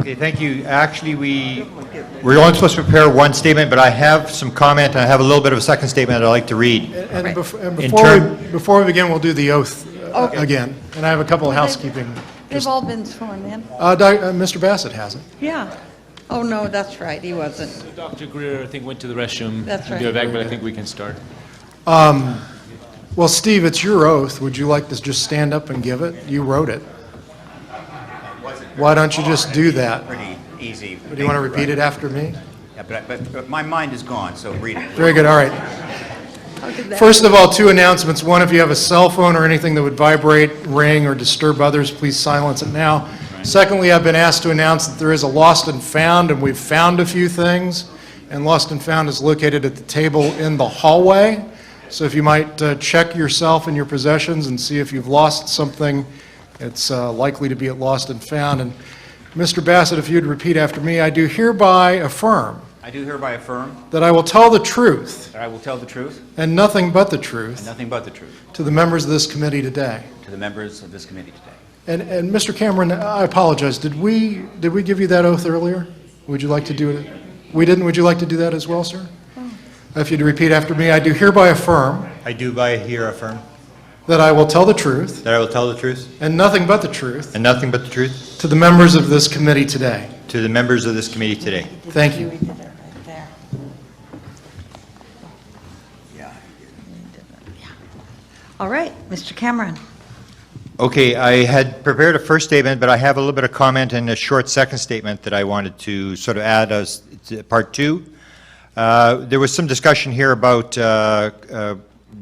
Okay, thank you. Actually, we're only supposed to prepare one statement, but I have some comment, and I have a little bit of a second statement that I'd like to read. And before we begin, we'll do the oath again. And I have a couple of housekeeping. They've all been sworn in. Mr. Bassett hasn't. Yeah. Oh, no, that's right, he wasn't. So Dr. Greer, I think, went to the restroom. That's right. Go back, but I think we can start. Well, Steve, it's your oath. Would you like to just stand up and give it? You wrote it. Why don't you just do that? Pretty easy. Do you want to repeat it after me? Yeah, but my mind is gone, so read it. Very good. All right. First of all, two announcements. One, if you have a cell phone or anything that would vibrate, ring, or disturb others, please silence it now. Secondly, I've been asked to announce that there is a lost and found, and we've found a few things. And lost and found is located at the table in the hallway. So if you might check yourself and your possessions and see if you've lost something, it's likely to be at lost and found. And Mr. Bassett, if you'd repeat after me, I do hereby affirm. I do hereby affirm. That I will tell the truth. That I will tell the truth. And nothing but the truth. And nothing but the truth. To the members of this committee today. To the members of this committee today. And Mr. Cameron, I apologize. Did we give you that oath earlier? Would you like to do it? We didn't. Would you like to do that as well, sir? If you'd repeat after me, I do hereby affirm. I do by here affirm. That I will tell the truth. That I will tell the truth. And nothing but the truth. And nothing but the truth. To the members of this committee today. To the members of this committee today. Thank you. All right, Mr. Cameron. Okay, I had prepared a first statement, but I have a little bit of comment and a short second statement that I wanted to sort of add as part two. There was some discussion here about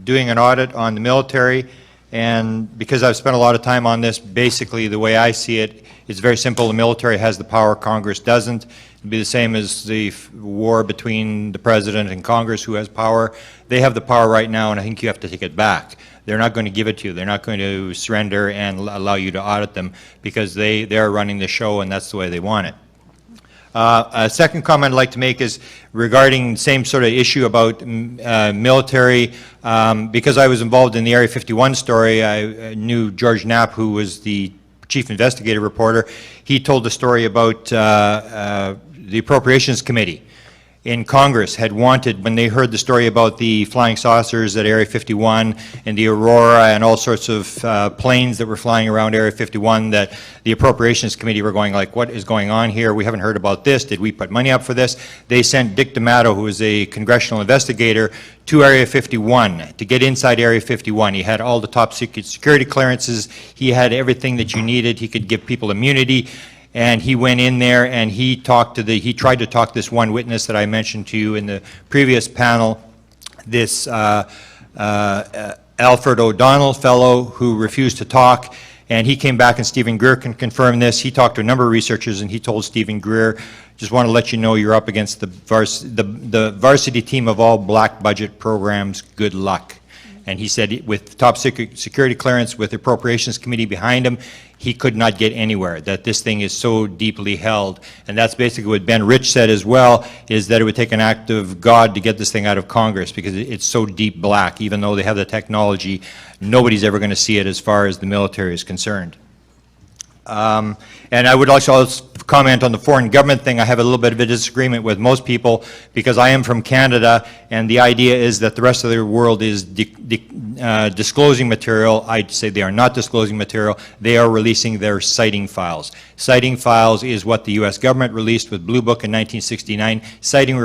doing an audit on the military, and because I've spent a lot of time on this, basically the way I see it, it's very simple. The military has the power, Congress doesn't. It'd be the same as the war between the President and Congress, who has power. They have the power right now, and I think you have to take it back. They're not going to give it to you. They're not going to surrender and allow you to audit them, because they're running the show, and that's the way they want it. A second comment I'd like to make is regarding the same sort of issue about military. Because I was involved in the Area 51 story, I knew George Knapp, who was the chief investigative reporter. He told the story about the Appropriations Committee in Congress had wanted, when they heard the story about the flying saucers at Area 51 and the Aurora and all sorts of planes that were flying around Area 51, that the Appropriations Committee were going like, what is going on here? We haven't heard about this. Did we put money up for this? They sent Dick D'Amato, who is a congressional investigator, to Area 51 to get inside Area 51. He had all the top secret security clearances. He had everything that you needed. He could give people immunity. And he went in there and he tried to talk this one witness that I mentioned to you in the previous panel, this Alfred O'Donnell fellow who refused to talk. And he came back, and Stephen Greer can confirm this. He talked to a number of researchers, and he told Stephen Greer, just want to let you know you're up against the varsity team of all black budget programs. Good luck. And he said with top security clearance, with the Appropriations Committee behind him, he could not get anywhere, that this thing is so deeply held. And that's basically what Ben Rich said as well, is that it would take an act of God to get this thing out of Congress, because it's so deep black. Even though they have the technology, nobody's ever going to see it as far as the military is concerned. And I would also comment on the foreign government thing. I have a little bit of a disagreement with most people, because I am from Canada, and the idea is that the rest of the world is disclosing material. I'd say they are not disclosing material. They are releasing their citing files. Citing files is what the U.S. government released with Blue Book in 1969. Citing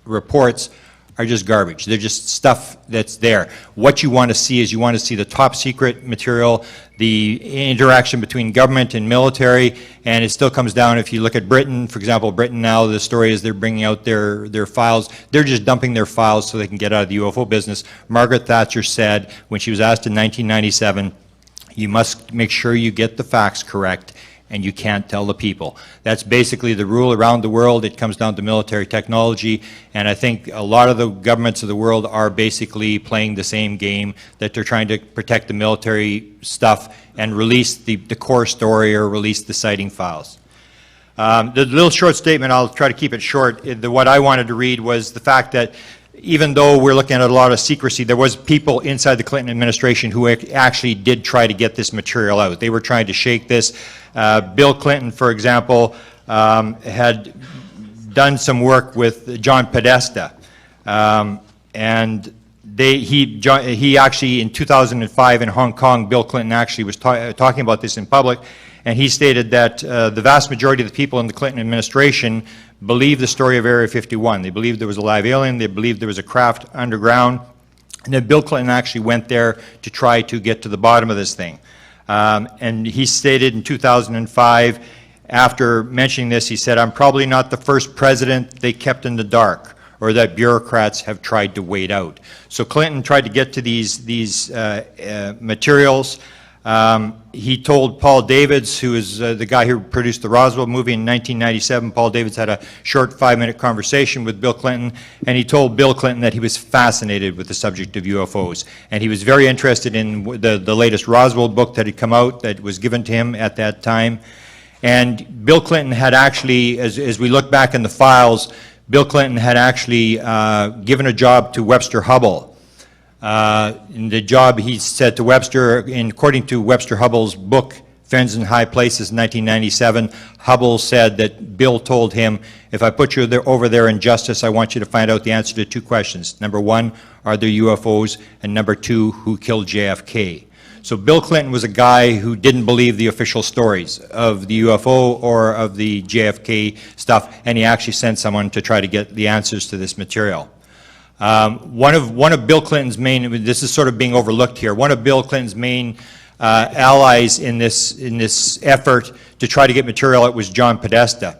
reports are just garbage. They're just stuff that's there. What you want to see is you want to see the top secret material, the interaction between government and military, and it still comes down, if you look at Britain, for example, Britain now, the story is they're bringing out their files. They're just dumping their files so they can get out of the UFO business. Margaret Thatcher said, when she was asked in 1997, you must make sure you get the facts correct, and you can't tell the people. That's basically the rule around the world. It comes down to military technology, and I think a lot of the governments of the world are basically playing the same game, that they're trying to protect the military stuff and release the core story or release the citing files. The little short statement, I'll try to keep it short. What I wanted to read was the fact that even though we're looking at a lot of secrecy, there was people inside the Clinton administration who actually did try to get this material out. They were trying to shake this. Bill Clinton, for example, had done some work with John Podesta, and he actually, in 2005 in Hong Kong, Bill Clinton actually was talking about this in public, and he stated that the vast majority of the people in the Clinton administration believed the story of Area 51. They believed there was a live alien, they believed there was a craft underground, and that Bill Clinton actually went there to try to get to the bottom of this thing. And he stated in 2005, after mentioning this, he said, "I'm probably not the first president they kept in the dark, or that bureaucrats have tried to wait out." So Clinton tried to get to these materials. He told Paul Davids, who is the guy who produced the Roswell movie in 1997, Paul Davids had a short 5-minute conversation with Bill Clinton, and he told Bill Clinton that he was fascinated with the subject of UFOs. And he was very interested in the latest Roswell book that had come out that was given to him at that time. And Bill Clinton had actually, as we look back in the files, Bill Clinton had actually given a job to Webster Hubbell. In the job, he said to Webster, according to Webster Hubbell's book, Friends in High Places, 1997, Hubbell said that Bill told him, "If I put you over there in justice, I want you to find out the answer to 2 questions. Number 1, are there UFOs? And number 2, who killed JFK?" So Bill Clinton was a guy who didn't believe the official stories of the UFO or of the JFK stuff, and he actually sent someone to try to get the answers to this material. One of Bill Clinton's main, this is sort of being overlooked here, one of Bill Clinton's main allies in this effort to try to get material out was John Podesta.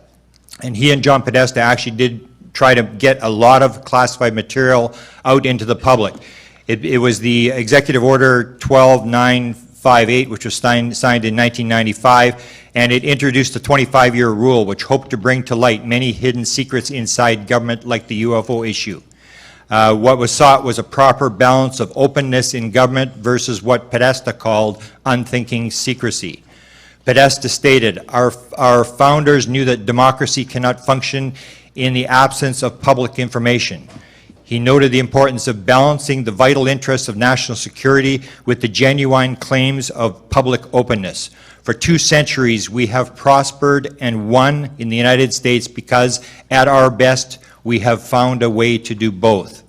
And he and John Podesta actually did try to get a lot of classified material out into the public. It was the Executive Order 12958, which was signed in 1995, and it introduced a 25-year rule which hoped to bring to light many hidden secrets inside government, like the UFO issue. What was sought was a proper balance of openness in government versus what Podesta called unthinking secrecy. Podesta stated, our founders knew that democracy cannot function in the absence of public information. He noted the importance of balancing the vital interests of national security with the genuine claims of public openness. For 2 centuries, we have prospered and won in the United States because, at our best, we have found a way to do both.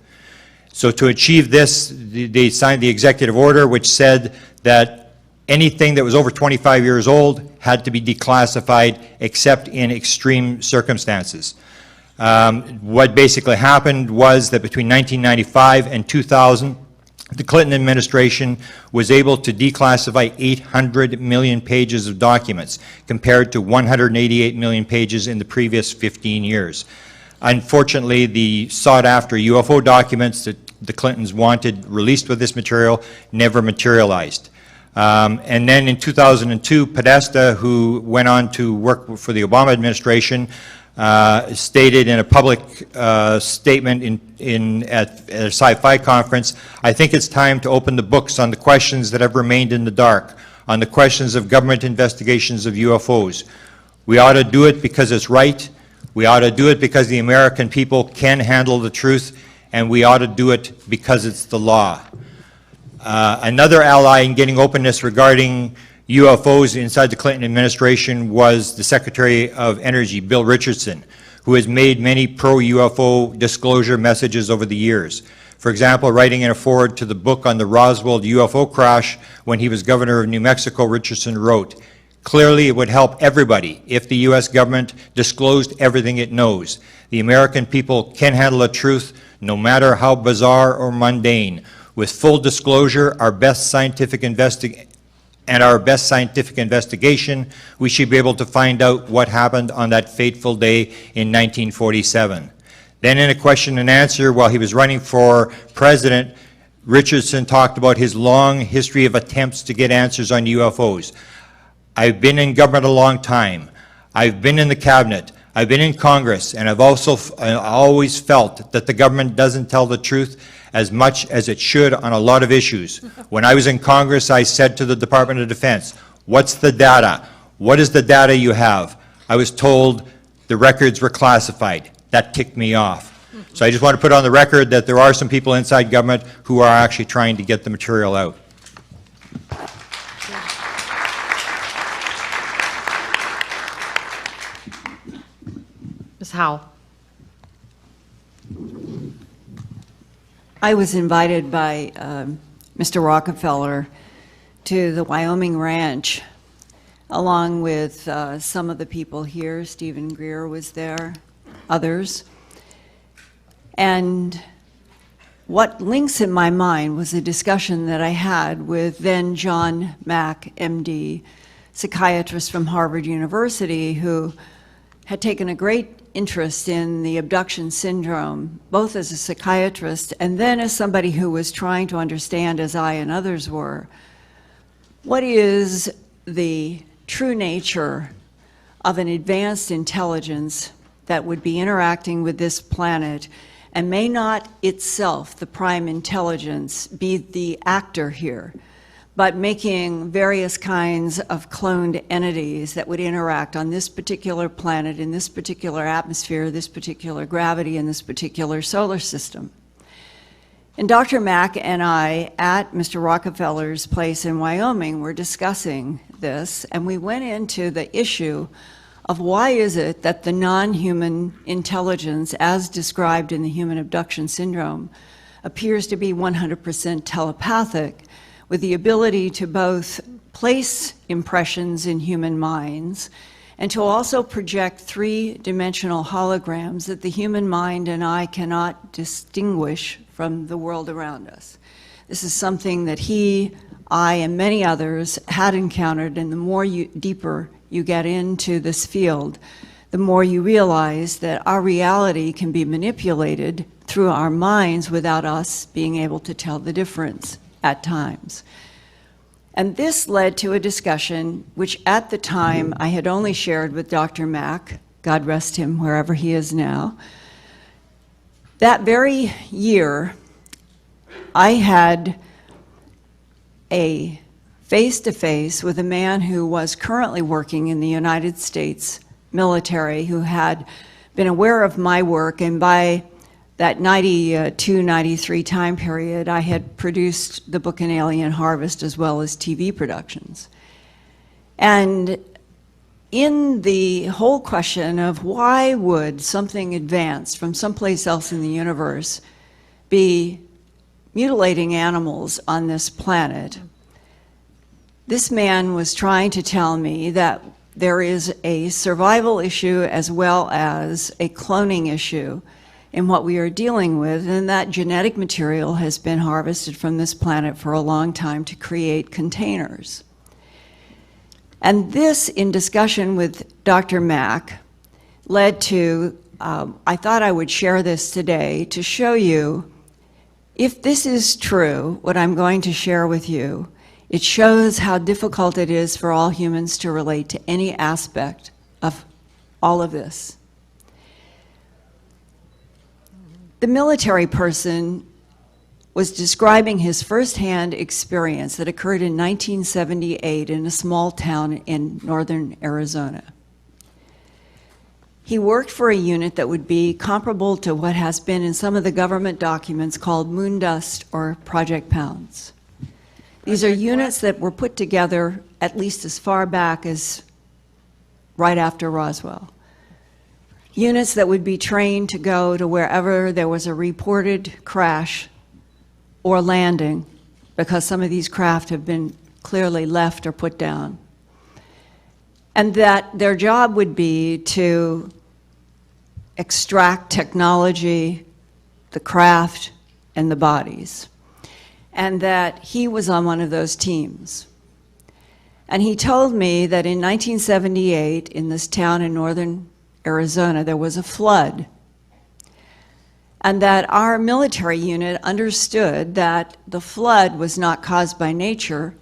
So to achieve this, they signed the executive order which said that anything that was over 25 years old had to be declassified except in extreme circumstances. What basically happened was that between 1995 and 2000, the Clinton administration was able to declassify 800 million pages of documents, compared to 188 million pages in the previous 15 years. Unfortunately, the sought-after UFO documents that the Clintons wanted released with this material never materialized. And then in 2002, Podesta, who went on to work for the Obama administration, stated in a public statement at a sci-fi conference, "I think it's time to open the books on the questions that have remained in the dark, on the questions of government investigations of UFOs. We ought to do it because it's right. We ought to do it because the American people can handle the truth, and we ought to do it because it's the law." Another ally in getting openness regarding UFOs inside the Clinton administration was the Secretary of Energy, Bill Richardson, who has made many pro-UFO disclosure messages over the years. For example, writing in a foreword to the book on the Roswell UFO crash when he was governor of New Mexico, Richardson wrote, "Clearly it would help everybody if the U.S. government disclosed everything it knows. The American people can handle the truth, no matter how bizarre or mundane. With full disclosure, our best scientific investigation, we should be able to find out what happened on that fateful day in 1947. Then in a question and answer while he was running for president, Richardson talked about his long history of attempts to get answers on UFOs. "I've been in government a long time. I've been in the cabinet. I've been in Congress, and I've also always felt that the government doesn't tell the truth as much as it should on a lot of issues. When I was in Congress, I said to the Department of Defense, 'What's the data? What is the data you have?' I was told the records were classified. That ticked me off. So I just want to put on the record that there are some people inside government who are actually trying to get the material out. Ms. Howe. I was invited by Mr. Rockefeller to the Wyoming Ranch, along with some of the people here. Stephen Greer was there, others. And what links in my mind was a discussion that I had with then John Mack, MD, psychiatrist from Harvard University, who had taken a great interest in the abduction syndrome, both as a psychiatrist and then as somebody who was trying to understand, as I and others were, what is the true nature of an advanced intelligence that would be interacting with this planet, and may not itself, the prime intelligence, be the actor here, but making various kinds of cloned entities that would interact on this particular planet, in this particular atmosphere, this particular gravity, in this particular solar system. And Dr. Mack and I, at Mr. Rockefeller's place in Wyoming, were discussing this, and we went into the issue of why is it that the non-human intelligence, as described in the human abduction syndrome, appears to be 100% telepathic, with the ability to both place impressions in human minds and to also project three-dimensional holograms that the human mind and eye cannot distinguish from the world around us. This is something that he, I, and many others had encountered, and the more deeper you get into this field, the more you realize that our reality can be manipulated through our minds without us being able to tell the difference at times. And this led to a discussion which at the time I had only shared with Dr. Mack, God rest him wherever he is now. That very year, I had a face-to-face with a man who was currently working in the United States military, who had been aware of my work, and by that 92, 93 time period, I had produced the book An Alien Harvest as well as TV productions. And in the whole question of why would something advanced from someplace else in the universe be mutilating animals on this planet, this man was trying to tell me that there is a survival issue as well as a cloning issue in what we are dealing with, and that genetic material has been harvested from this planet for a long time to create containers. And this, in discussion with Dr. Mack, led to, I thought I would share this today to show you, if this is true, what I'm going to share with you, it shows how difficult it is for all humans to relate to any aspect of all of this. The military person was describing his firsthand experience that occurred in 1978 in a small town in northern Arizona. He worked for a unit that would be comparable to what has been in some of the government documents called Moondust or Project Pounds. These are units that were put together at least as far back as right after Roswell. Units that would be trained to go to wherever there was a reported crash or landing, because some of these craft have been clearly left or put down. And that their job would be to extract technology, the craft, and the bodies. And that he was on one of those teams. And he told me that in 1978, in this town in northern Arizona, there was a flood. And that our military unit understood that the flood was not caused by nature,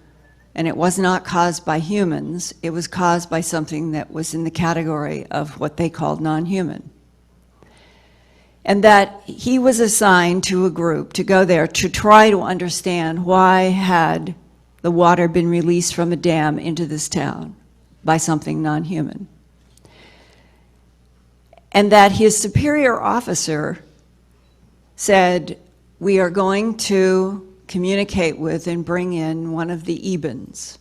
and it was not caused by humans. It was caused by something that was in the category of what they called non-human. And that he was assigned to a group to go there to try to understand why had the water been released from a dam into this town by something non-human. And that his superior officer said, we are going to communicate with and bring in one of the Ebens.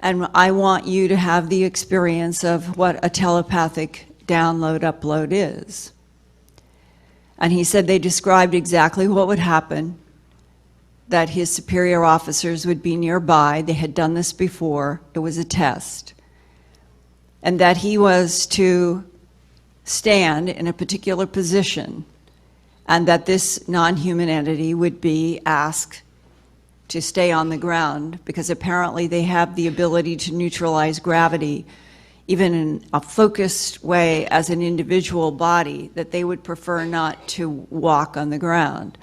And I want you to have the experience of what a telepathic download upload is. And he said they described exactly what would happen, that his superior officers would be nearby. They had done this before. It was a test. And that he was to stand in a particular position, and that this non-human entity would be asked to stay on the ground, because apparently they have the ability to neutralize gravity, even in a focused way as an individual body, that they would prefer not to walk on the ground.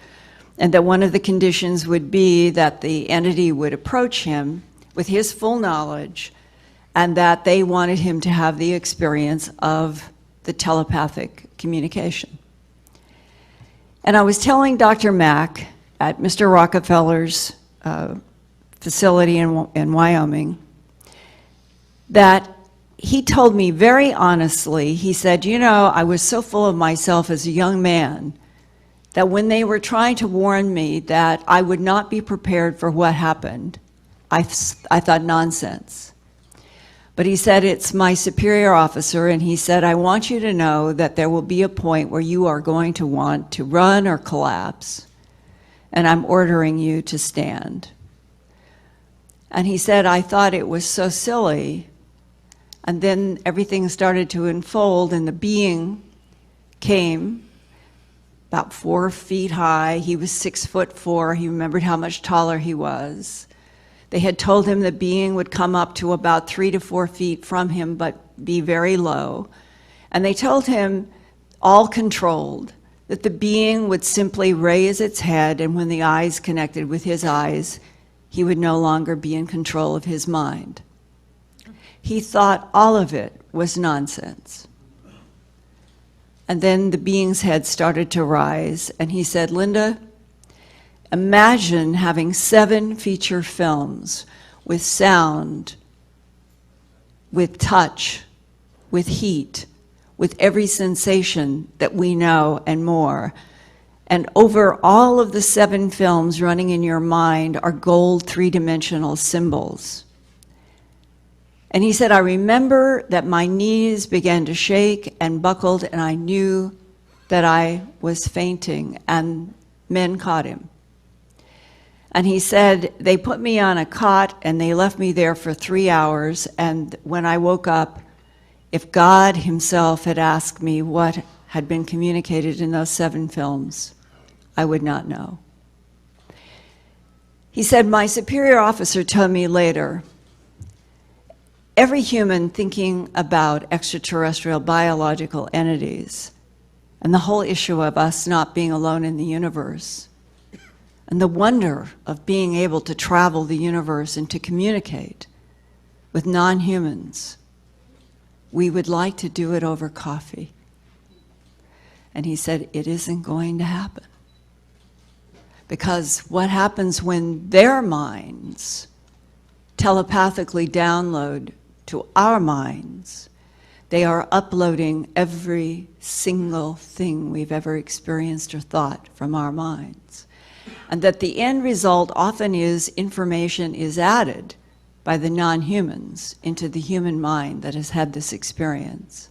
And that one of the conditions would be that the entity would approach him with his full knowledge, and that they wanted him to have the experience of the telepathic communication. And I was telling Dr. Mack at Mr. Rockefeller's facility in Wyoming that he told me very honestly, he said, you know, I was so full of myself as a young man that when they were trying to warn me that I would not be prepared for what happened, I thought nonsense. But he said, it's my superior officer, and he said, I want you to know that there will be a point where you are going to want to run or collapse, and I'm ordering you to stand. And he said, I thought it was so silly. And then everything started to unfold, and the being came about 4 feet high. He was 6'4". He remembered how much taller he was. They had told him the being would come up to about 3 to 4 feet from him, but be very low. And they told him, all controlled, that the being would simply raise its head, and when the eyes connected with his eyes, he would no longer be in control of his mind. He thought all of it was nonsense. And then the being's head started to rise, and he said, Linda, imagine having 7 feature films with sound, with touch, with heat, with every sensation that we know and more. And over all of the 7 films running in your mind are gold 3-dimensional symbols. And he said, I remember that my knees began to shake and buckled, and I knew that I was fainting, and men caught him. And he said, they put me on a cot and they left me there for 3 hours, and when I woke up, if God himself had asked me what had been communicated in those 7 films, I would not know. He said, my superior officer told me later, every human thinking about extraterrestrial biological entities and the whole issue of us not being alone in the universe and the wonder of being able to travel the universe and to communicate with non-humans, we would like to do it over coffee. And he said, it isn't going to happen. Because what happens when their minds telepathically download to our minds, they are uploading every single thing we've ever experienced or thought from our minds. And that the end result often is information is added by the non-humans into the human mind that has had this experience.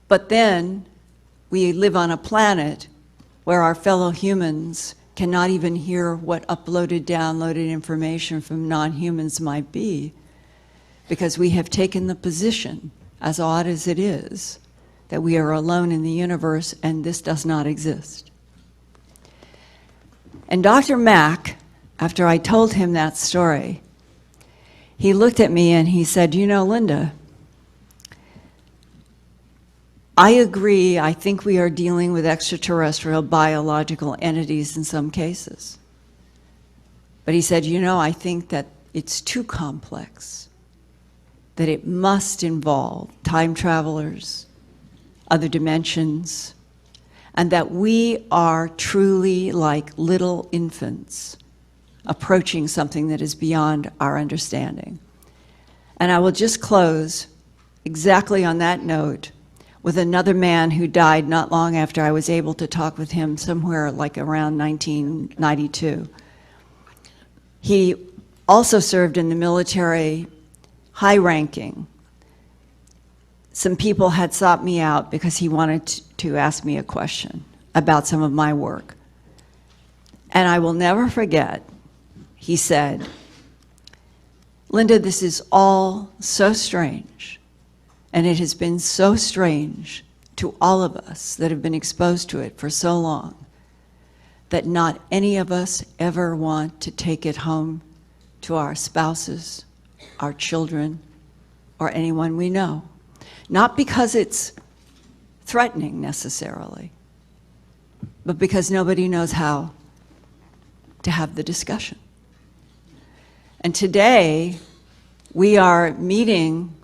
But then we live on a planet where our fellow humans cannot even hear what uploaded, downloaded information from non-humans might be, because we have taken the position, as odd as it is, that we are alone in the universe and this does not exist. And Dr. Mack, after I told him that story, he looked at me and he said, you know, Linda, I agree, I think we are dealing with extraterrestrial biological entities in some cases. But he said, you know, I think that it's too complex, that it must involve time travelers, other dimensions, and that we are truly like little infants approaching something that is beyond our understanding. And I will just close exactly on that note with another man who died not long after I was able to talk with him, somewhere like around 1992. He also served in the military, high-ranking. Some people had sought me out because he wanted to ask me a question about some of my work. And I will never forget, he said, "Linda, this is all so strange, and it has been so strange to all of us that have been exposed to it for so long, that not any of us ever want to take it home to our spouses, our children, or anyone we know. Not because it's threatening necessarily, but because nobody knows how to have the discussion." And today, we are meeting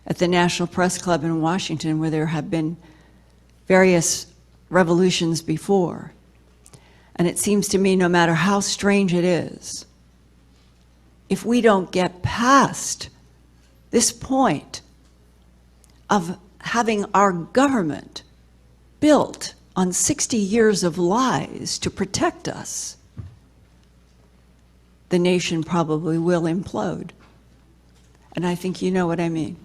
at the National Press Club in Washington, where there have been various revolutions before. And it seems to me, no matter how strange it is, if we don't get past this point of having our government built on 60 years of lies to protect us, the nation probably will implode. And I think you know what I mean.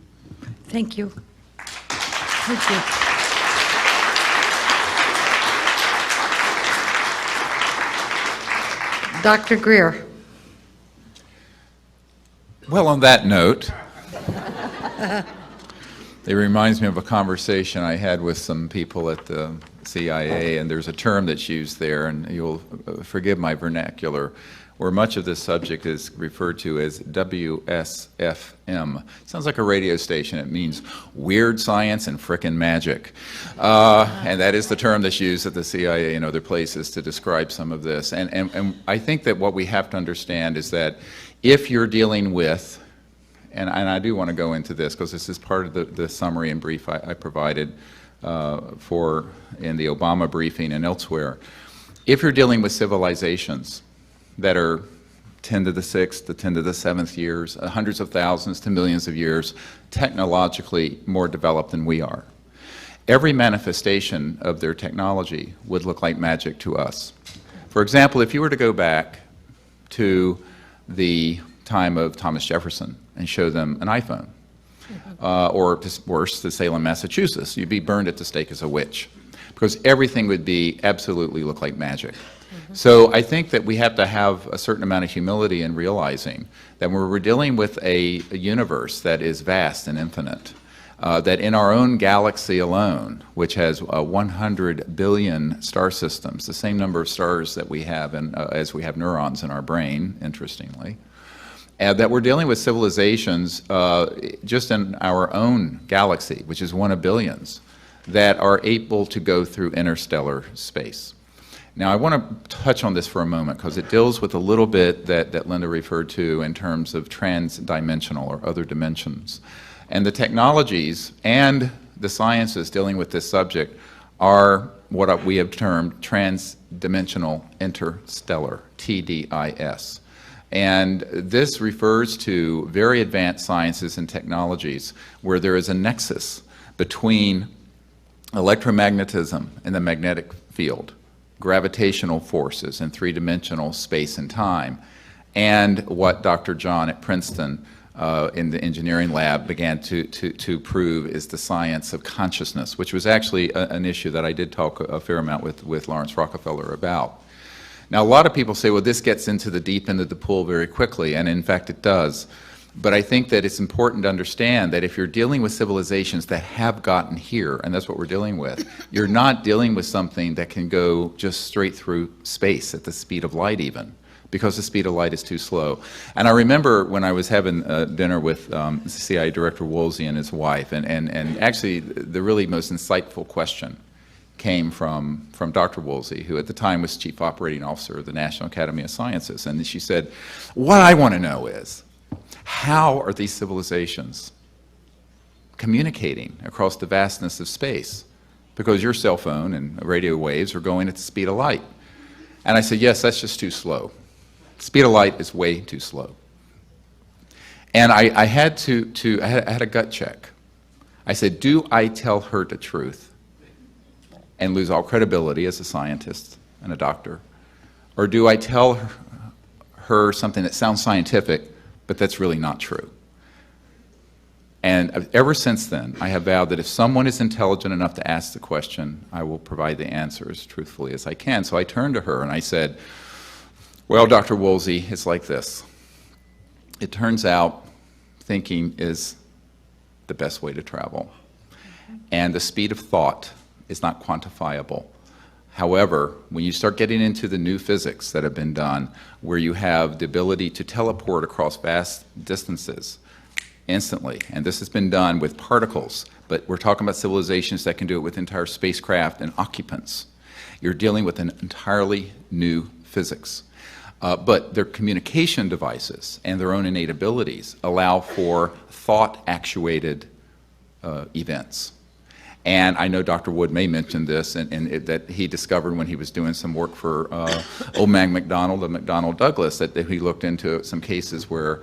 Thank you. Thank you. Dr. Greer. Well, on that note, it reminds me of a conversation I had with some people at the CIA, and there's a term that's used there, and you'll forgive my vernacular, where much of this subject is referred to as WSFM. Sounds like a radio station. It means weird science and frickin' magic. And that is the term that's used at the CIA and other places to describe some of this. And I think that what we have to understand is that if you're dealing with, and I do want to go into this because this is part of the summary and brief I provided in the Obama briefing and elsewhere, if you're dealing with civilizations that are 10 to the 6th to 10 to the 7th years, hundreds of thousands to millions of years, technologically more developed than we are, every manifestation of their technology would look like magic to us. For example, if you were to go back to the time of Thomas Jefferson and show them an iPhone, or worse, to Salem, Massachusetts, you'd be burned at the stake as a witch, because everything would be absolutely look like magic. So I think that we have to have a certain amount of humility in realizing that when we're dealing with a universe that is vast and infinite, that in our own galaxy alone, which has 100 billion star systems, the same number of stars that we have as we have neurons in our brain, interestingly, that we're dealing with civilizations just in our own galaxy, which is one of billions, that are able to go through interstellar space. Now, I want to touch on this for a moment because it deals with a little bit that Linda referred to in terms of trans-dimensional or other dimensions. And the technologies and the sciences dealing with this subject are what we have termed trans-dimensional interstellar, TDIS. And this refers to very advanced sciences and technologies where there is a nexus between electromagnetism in the magnetic field, gravitational forces in three-dimensional space and time, and what Dr. John at Princeton in the engineering lab began to prove is the science of consciousness, which was actually an issue that I did talk a fair amount with Lawrence Rockefeller about. Now, a lot of people say, well, this gets into the deep end of the pool very quickly, and in fact it does. But I think that it's important to understand that if you're dealing with civilizations that have gotten here, and that's what we're dealing with, you're not dealing with something that can go just straight through space at the speed of light even, because the speed of light is too slow. And I remember when I was having dinner with CIA Director Woolsey and his wife, and actually the really most insightful question came from Dr. Woolsey, who at the time was Chief Operating Officer of the National Academy of Sciences. And she said, what I want to know is, how are these civilizations communicating across the vastness of space? Because your cell phone and radio waves are going at the speed of light. And I said, yes, that's just too slow. Speed of light is way too slow. And I had a gut check. I said, do I tell her the truth and lose all credibility as a scientist and a doctor? Or do I tell her something that sounds scientific, but that's really not true? And ever since then, I have vowed that if someone is intelligent enough to ask the question, I will provide the answer as truthfully as I can. So I turned to her and I said, well, Dr. Woolsey, it's like this. It turns out thinking is the best way to travel. And the speed of thought is not quantifiable. However, when you start getting into the new physics that have been done, where you have the ability to teleport across vast distances instantly, and this has been done with particles, but we're talking about civilizations that can do it with entire spacecraft and occupants. You're dealing with an entirely new physics. But their communication devices and their own innate abilities allow for thought-actuated events. And I know Dr. Wood may mention this, that he discovered when he was doing some work for old man McDonald of McDonnell Douglas, that he looked into some cases where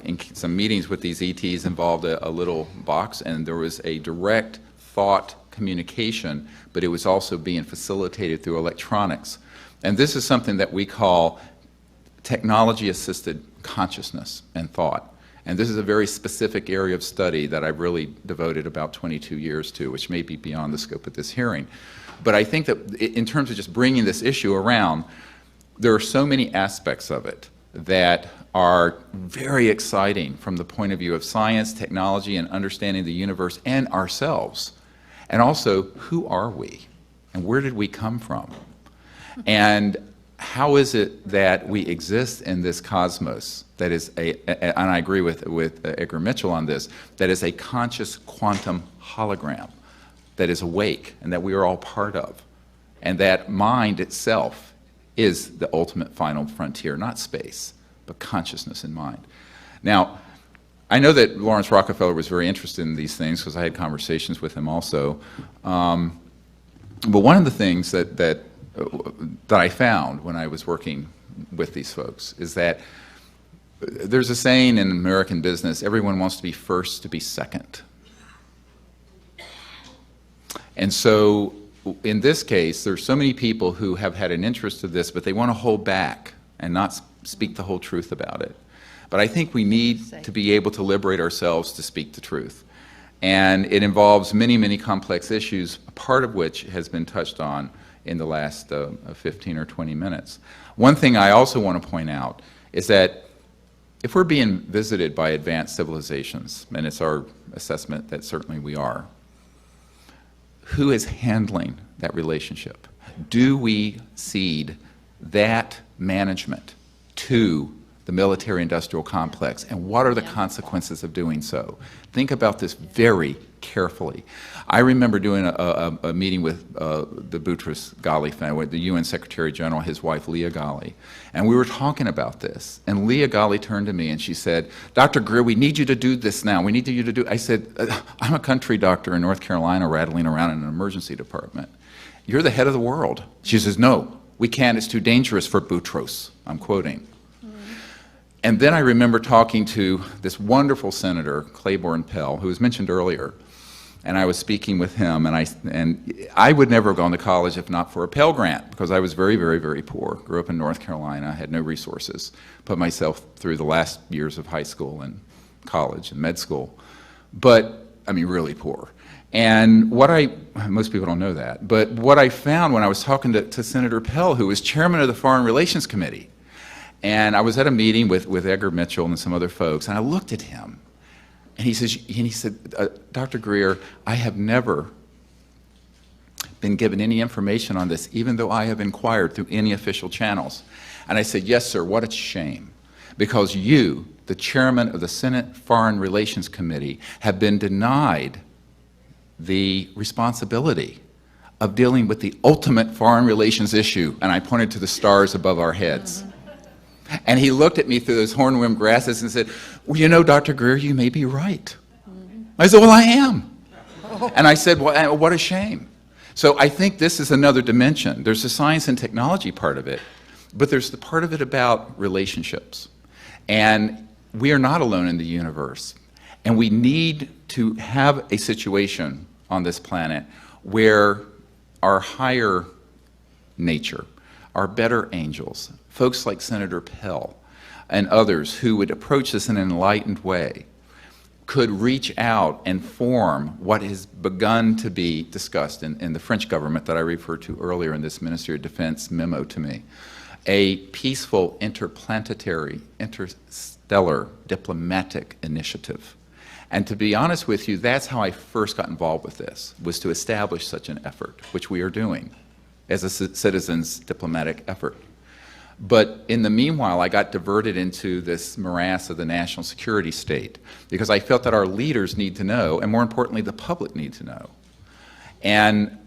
in some meetings with these ETs involved a little box, and there was a direct thought communication, but it was also being facilitated through electronics. And this is something that we call technology-assisted consciousness and thought. And this is a very specific area of study that I've really devoted about 22 years to, which may be beyond the scope of this hearing. But I think that in terms of just bringing this issue around, there are so many aspects of it that are very exciting from the point of view of science, technology, and understanding the universe and ourselves. And also, who are we? And where did we come from? And how is it that we exist in this cosmos that is and I agree with Edgar Mitchell on this, that is a conscious quantum hologram that is awake and that we are all part of, and that mind itself is the ultimate final frontier, not space, but consciousness in mind. Now, I know that Lawrence Rockefeller was very interested in these things because I had conversations with him also. But one of the things that I found when I was working with these folks is that there's a saying in American business, everyone wants to be first to be second. And so in this case, there's so many people who have had an interest in this, but they want to hold back and not speak the whole truth about it. But I think we need to be able to liberate ourselves to speak the truth. And it involves many, many complex issues, part of which has been touched on in the last 15 or 20 minutes. One thing I also want to point out is that if we're being visited by advanced civilizations, and it's our assessment that certainly we are, who is handling that relationship? Do we cede that management to the military-industrial complex, and what are the consequences of doing so? Think about this very carefully. I remember doing a meeting with the Boutros-Ghali family, the UN Secretary General, his wife Leah Ghali, and we were talking about this. And Leah Ghali turned to me and she said, "Dr. Greer, we need you to do this now. We need you to do." I said, "I'm a country doctor in North Carolina rattling around in an emergency department. You're the head of the world." She says, "No, we can't. It's too dangerous for Boutros." I'm quoting. And then I remember talking to this wonderful senator, Claiborne Pell, who was mentioned earlier, and I was speaking with him, and I would never have gone to college if not for a Pell Grant, because I was very, very, very poor. Grew up in North Carolina, had no resources, put myself through the last years of high school and college and med school, but, I mean, really poor. And most people don't know that, but what I found when I was talking to Senator Pell, who was chairman of the Foreign Relations Committee, and I was at a meeting with Edgar Mitchell and some other folks, and I looked at him, and he said, "Dr. Greer, I have never been given any information on this, even though I have inquired through any official channels." And I said, "Yes, sir, what a shame, because you, the chairman of the Senate Foreign Relations Committee, have been denied the responsibility of dealing with the ultimate foreign relations issue." And I pointed to the stars above our heads. And he looked at me through those hornworm glasses and said, "Well, you know, Dr. Greer, you may be right." I said, "Well, I am." And I said, "Well, what a shame." So I think this is another dimension. There's the science and technology part of it, but there's the part of it about relationships. And we are not alone in the universe. And we need to have a situation on this planet where our higher nature, our better angels, folks like Senator Pell and others who would approach this in an enlightened way, could reach out and form what has begun to be discussed in the French government that I referred to earlier in this Ministry of Defense memo to me, a peaceful interplanetary, interstellar diplomatic initiative. And to be honest with you, that's how I first got involved with this, was to establish such an effort, which we are doing as a citizens' diplomatic effort. But in the meanwhile, I got diverted into this morass of the national security state because I felt that our leaders need to know, and more importantly, the public need to know. And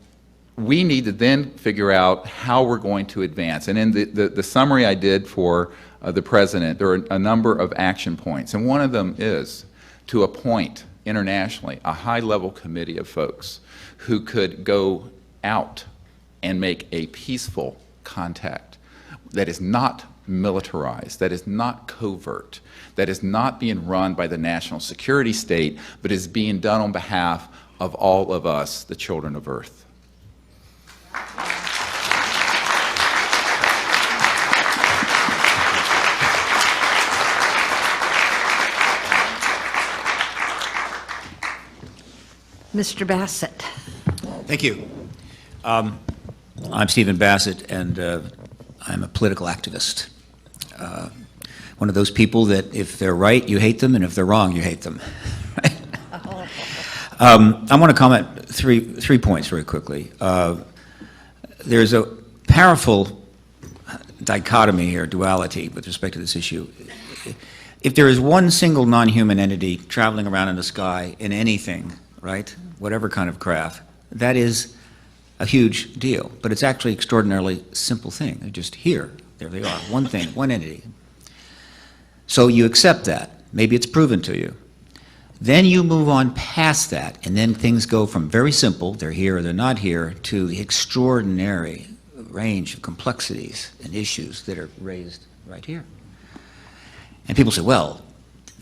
we need to then figure out how we're going to advance. And in the summary I did for the President, there are a number of action points. And one of them is to appoint internationally a high-level committee of folks who could go out and make a peaceful contact that is not militarized, that is not covert, that is not being run by the national security state, but is being done on behalf of all of us, the children of Earth. Mr. Bassett. Thank you. I'm Stephen Bassett, and I'm a political activist. One of those people that if they're right, you hate them, and if they're wrong, you hate them. Right? I want to comment three points very quickly. There's a powerful dichotomy here, duality, with respect to this issue. If there is one single non-human entity traveling around in the sky in anything, right, whatever kind of craft, that is a huge deal, but it's actually an extraordinarily simple thing. They're just here, there they are, one thing, one entity. So you accept that, maybe it's proven to you. Then you move on past that, and then things go from very simple, they're here or they're not here, to the extraordinary range of complexities and issues that are raised right here. And people say, well,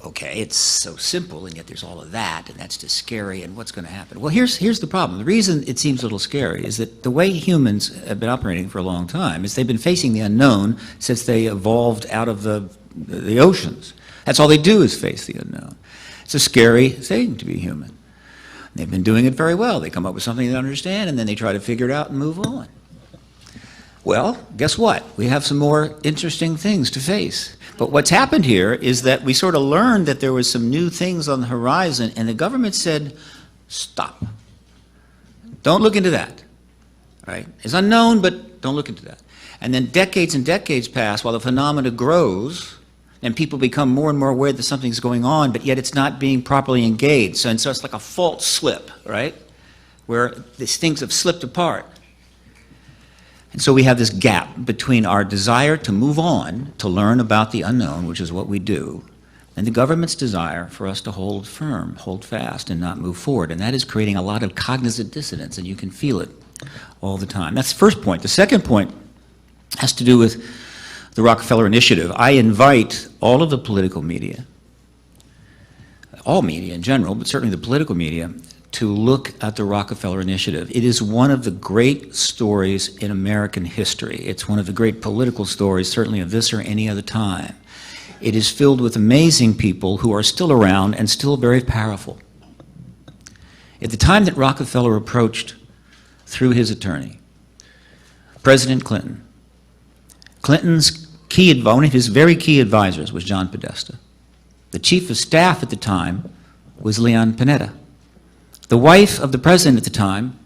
okay, it's so simple, and yet there's all of that, and that's just scary, and what's going to happen? Well, here's the problem. The reason it seems a little scary is that the way humans have been operating for a long time is they've been facing the unknown since they evolved out of the oceans. That's all they do is face the unknown. It's a scary thing to be human. They've been doing it very well. They come up with something they understand, and then they try to figure it out and move on. Well, guess what? We have some more interesting things to face. But what's happened here is that we sort of learned that there was some new things on the horizon, and the government said, stop. Don't look into that. Right? It's unknown, but don't look into that. And then decades and decades pass while the phenomena grows, and people become more and more aware that something's going on, but yet it's not being properly engaged. And so it's like a false slip, right? Where these things have slipped apart. And so we have this gap between our desire to move on, to learn about the unknown, which is what we do, and the government's desire for us to hold firm, hold fast, and not move forward. And that is creating a lot of cognizant dissonance, and you can feel it all the time. That's the first point. The second point has to do with the Rockefeller Initiative. I invite all of the political media, all media in general, but certainly the political media, to look at the Rockefeller Initiative. It is one of the great stories in American history. It's one of the great political stories, certainly of this or any other time. It is filled with amazing people who are still around and still very powerful. At the time that Rockefeller approached, through his attorney, President Clinton, Clinton's one of his very key advisors was John Podesta. The chief of staff at the time was Leon Panetta. The wife of the president at the time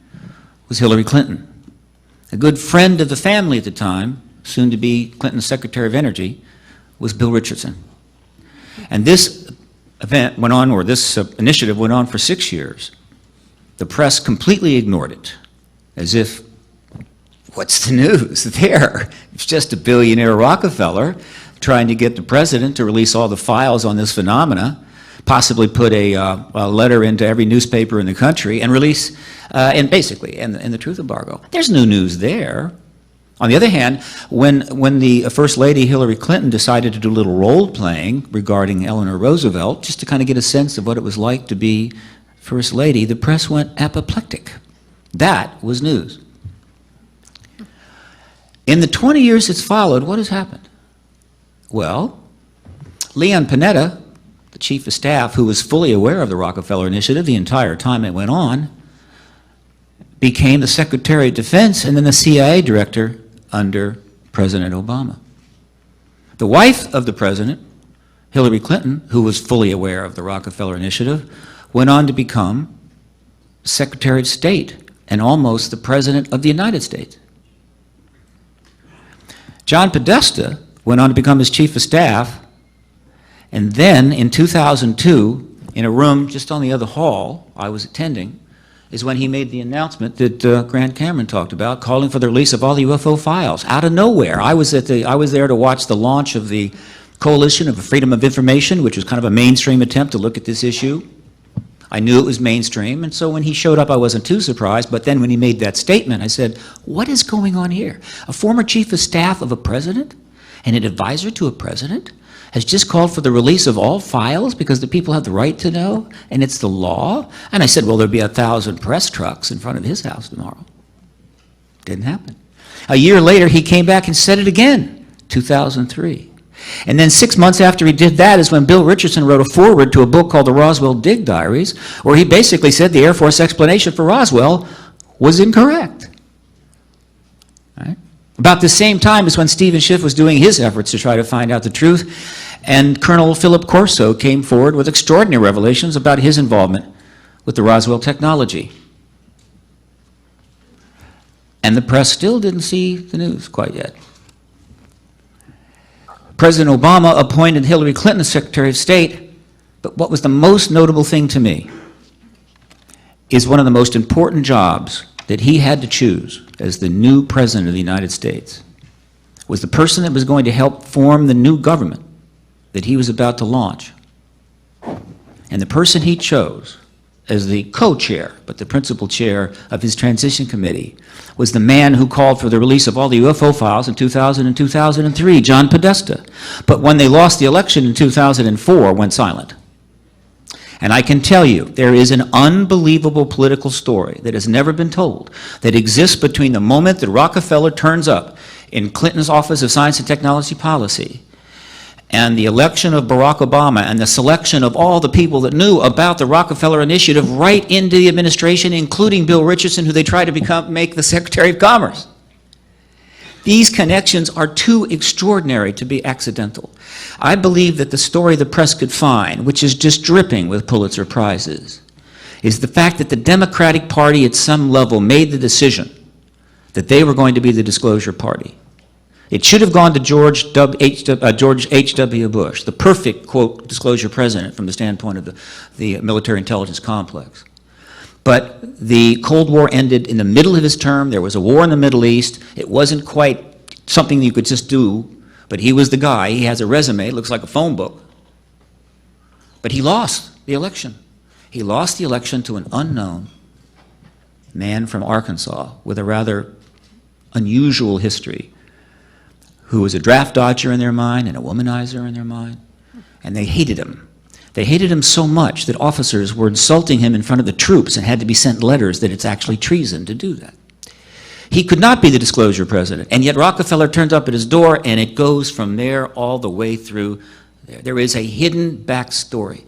was Hillary Clinton. A good friend of the family at the time, soon to be Clinton's Secretary of Energy, was Bill Richardson. And this event went on, or this initiative went on for 6 years. The press completely ignored it, as if, what's the news there? It's just a billionaire Rockefeller trying to get the president to release all the files on this phenomena, possibly put a letter into every newspaper in the country and release, and basically, and the truth embargo. There's no news there. On the other hand, when the First Lady Hillary Clinton decided to do a little role-playing regarding Eleanor Roosevelt, just to kind of get a sense of what it was like to be First Lady, the press went apoplectic. That was news. In the 20 years that's followed, what has happened? Well, Leon Panetta, the Chief of Staff, who was fully aware of the Rockefeller Initiative the entire time it went on, became the Secretary of Defense and then the CIA Director under President Obama. The wife of the President, Hillary Clinton, who was fully aware of the Rockefeller Initiative, went on to become Secretary of State and almost the President of the United States. John Podesta went on to become his Chief of Staff, and then in 2002, in a room just on the other hall I was attending, is when he made the announcement that Grant Cameron talked about, calling for the release of all the UFO files out of nowhere. I was there to watch the launch of the Coalition of Freedom of Information, which was kind of a mainstream attempt to look at this issue. I knew it was mainstream, and so when he showed up, I wasn't too surprised. But then when he made that statement, I said, what is going on here? A former chief of staff of a president and an advisor to a president has just called for the release of all files because the people have the right to know, and it's the law? And I said, well, there'll be 1,000 press trucks in front of his house tomorrow. Didn't happen. A year later, he came back and said it again, 2003. And then 6 months after he did that is when Bill Richardson wrote a foreword to a book called the Roswell Dig Diaries, where he basically said the Air Force explanation for Roswell was incorrect. Right? About the same time as when Stephen Schiff was doing his efforts to try to find out the truth, and Colonel Philip Corso came forward with extraordinary revelations about his involvement with the Roswell technology. And the press still didn't see the news quite yet. President Obama appointed Hillary Clinton as Secretary of State, but what was the most notable thing to me is one of the most important jobs that he had to choose as the new President of the United States was the person that was going to help form the new government that he was about to launch. And the person he chose as the co-chair, but the principal chair of his transition committee, was the man who called for the release of all the UFO files in 2000 and 2003, John Podesta. But when they lost the election in 2004, went silent. And I can tell you, there is an unbelievable political story that has never been told that exists between the moment that Rockefeller turns up in Clinton's Office of Science and Technology Policy and the election of Barack Obama and the selection of all the people that knew about the Rockefeller Initiative right into the administration, including Bill Richardson, who they tried to make the Secretary of Commerce. These connections are too extraordinary to be accidental. I believe that the story the press could find, which is just dripping with Pulitzer Prizes, is the fact that the Democratic Party at some level made the decision that they were going to be the disclosure party. It should have gone to George H.W. Bush, the perfect, quote, disclosure president from the standpoint of the military intelligence complex. But the Cold War ended in the middle of his term. There was a war in the Middle East. It wasn't quite something you could just do, but he was the guy. He has a resume. It looks like a phone book. But he lost the election. He lost the election to an unknown man from Arkansas with a rather unusual history, who was a draft dodger in their mind and a womanizer in their mind, and they hated him. They hated him so much that officers were insulting him in front of the troops and had to be sent letters that it's actually treason to do that. He could not be the disclosure president, and yet Rockefeller turns up at his door, and it goes from there all the way through there. There is a hidden backstory.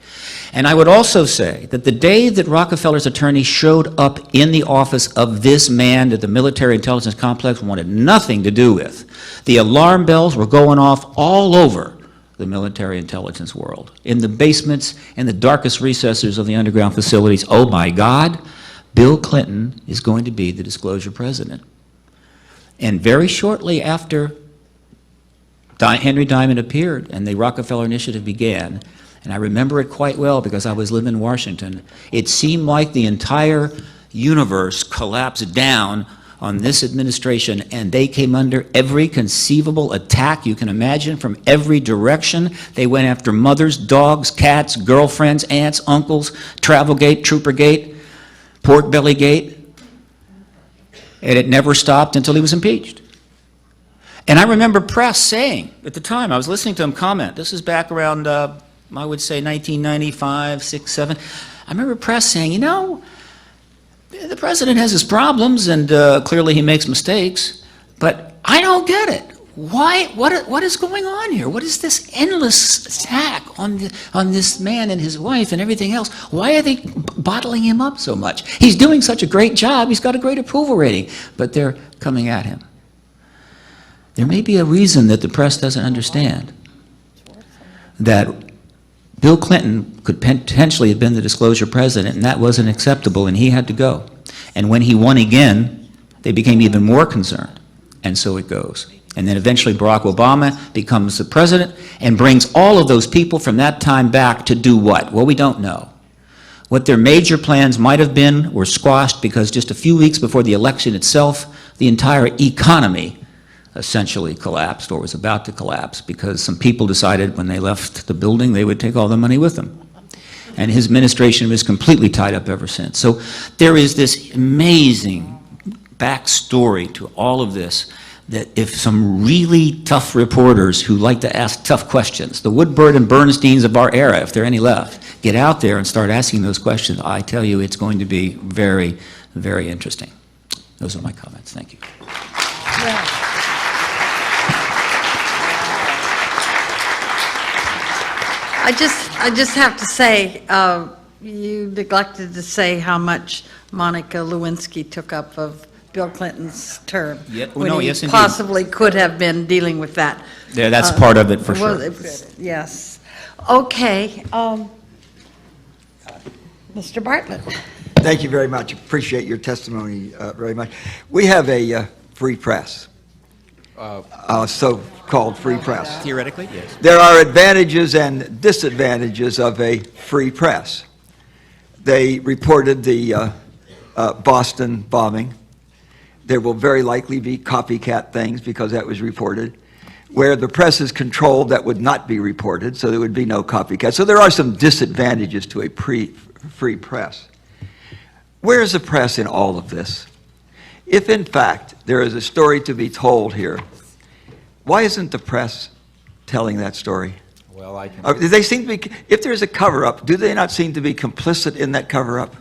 And I would also say that the day that Rockefeller's attorney showed up in the office of this man that the military intelligence complex wanted nothing to do with, the alarm bells were going off all over the military intelligence world, in the basements and the darkest recesses of the underground facilities. Oh my God, Bill Clinton is going to be the disclosure president. And very shortly after Henry Diamond appeared and the Rockefeller Initiative began, and I remember it quite well because I was living in Washington, it seemed like the entire universe collapsed down on this administration, and they came under every conceivable attack you can imagine from every direction. They went after mothers, dogs, cats, girlfriends, aunts, uncles, Travelgate, Troopergate, Pork Belly Gate, and it never stopped until he was impeached. And I remember press saying, at the time, I was listening to him comment, this is back around, I would say 1995, 6, 7. I remember press saying, you know, the president has his problems and clearly he makes mistakes, but I don't get it. Why? What is going on here? What is this endless attack on this man and his wife and everything else? Why are they bottling him up so much? He's doing such a great job. He's got a great approval rating, but they're coming at him. There may be a reason that the press doesn't understand that Bill Clinton could potentially have been the disclosure president, and that wasn't acceptable, and he had to go. And when he won again, they became even more concerned, and so it goes. And then eventually Barack Obama becomes the president and brings all of those people from that time back to do what? Well, we don't know. What their major plans might have been were squashed because just a few weeks before the election itself, the entire economy essentially collapsed or was about to collapse because some people decided when they left the building they would take all the money with them. And his administration was completely tied up ever since. So there is this amazing backstory to all of this that if some really tough reporters who like to ask tough questions, the Woodward and Bernsteins of our era, if there are any left, get out there and start asking those questions, I tell you it's going to be very, very interesting. Those are my comments. Thank you. I just have to say, you neglected to say how much Monica Lewinsky took up of Bill Clinton's term. Yeah, when no, he yes, indeed. possibly could have been dealing with that. Yeah, that's part of it for Well, sure. it was- yes. Okay. Mr. Bartlett. Thank you very much. Appreciate your testimony very much. We have a free press, so-called free press. Theoretically, yes. There are advantages and disadvantages of a free press. They reported the Boston bombing. There will very likely be copycat things because that was reported. Where the press is controlled, that would not be reported, so there would be no copycat. So there are some disadvantages to a free press. Where is the press in all of this? If, in fact, there is a story to be told here, why isn't the press telling that story? Well, I can... Do they seem to be, if there's a cover-up, do they not seem to be complicit in that cover-up?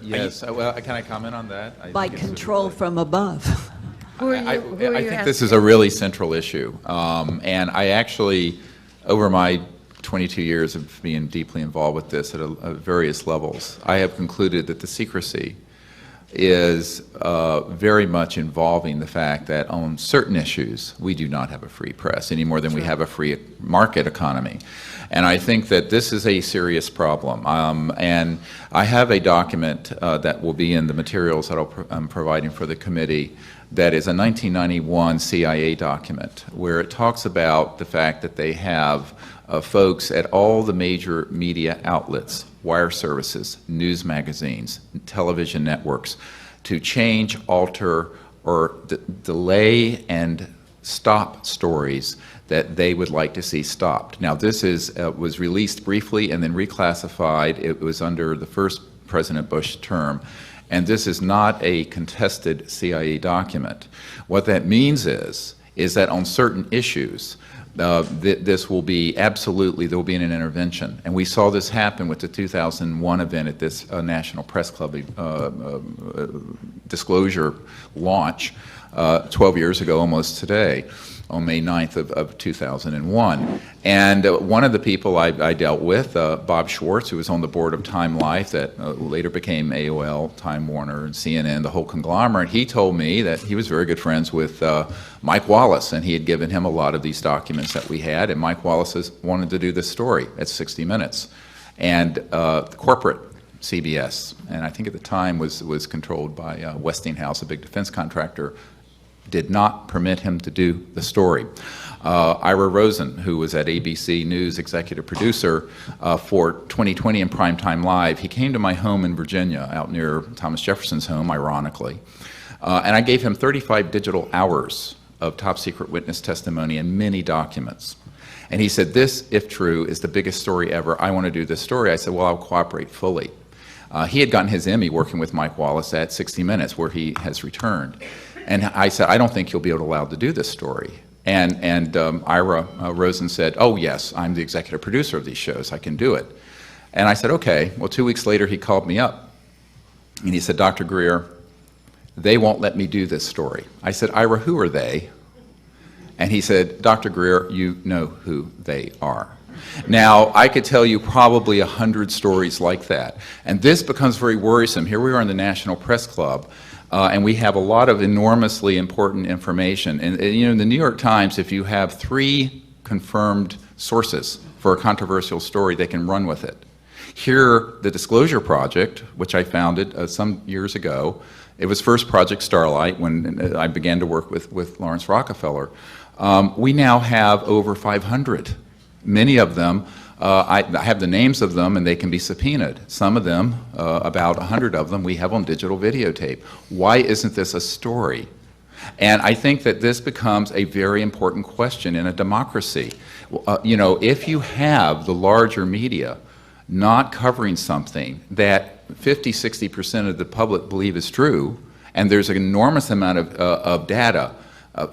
Yes, well, can I comment on that? By control from above. I think this is a really central issue. And I actually, over my 22 years of being deeply involved with this at various levels, I have concluded that the secrecy is very much involving the fact that on certain issues we do not have a free press any more than we have a free market economy. And I think that this is a serious problem. And I have a document that will be in the materials that I'm providing for the committee that is a 1991 CIA document where it talks about the fact that they have folks at all the major media outlets, wire services, news magazines, television networks, to change, alter, or delay and stop stories that they would like to see stopped. Now, this was released briefly and then reclassified. It was under the first President Bush term. And this is not a contested CIA document. What that means is that on certain issues, this will be absolutely, there will be an intervention. And we saw this happen with the 2001 event at this National Press Club disclosure launch 12 years ago almost today, on May 9th of 2001. And one of the people I dealt with, Bob Schwartz, who was on the board of Time Life that later became AOL, Time Warner, and CNN, the whole conglomerate, he told me that he was very good friends with Mike Wallace, and he had given him a lot of these documents that we had, and Mike Wallace wanted to do this story at 60 Minutes. And corporate CBS, and I think at the time was controlled by Westinghouse, a big defense contractor, did not permit him to do the story. Ira Rosen, who was at ABC News executive producer for 2020 and Primetime Live, he came to my home in Virginia, out near Thomas Jefferson's home, ironically, and I gave him 35 digital hours of top secret witness testimony and many documents. And he said, this, if true, is the biggest story ever. I want to do this story. I said, well, I'll cooperate fully. He had gotten his Emmy working with Mike Wallace at 60 Minutes, where he has returned. And I said, I don't think you'll be allowed to do this story. And Ira Rosen said, oh, yes, I'm the executive producer of these shows. I can do it. And I said, okay. Well, 2 weeks later, he called me up. And he said, Dr. Greer, they won't let me do this story. I said, Ira, who are they? And he said, Dr. Greer, you know who they are. Now, I could tell you probably 100 stories like that. And this becomes very worrisome. Here we are in the National Press Club, and we have a lot of enormously important information. And you know, in the New York Times, if you have 3 confirmed sources for a controversial story, they can run with it. Here, the Disclosure Project, which I founded some years ago, it was first Project Starlight when I began to work with Lawrence Rockefeller. We now have over 500. Many of them, I have the names of them and they can be subpoenaed. Some of them, about 100 of them, we have on digital videotape. Why isn't this a story? And I think that this becomes a very important question in a democracy. You know, if you have the larger media not covering something that 50–60% of the public believe is true, and there's an enormous amount of data,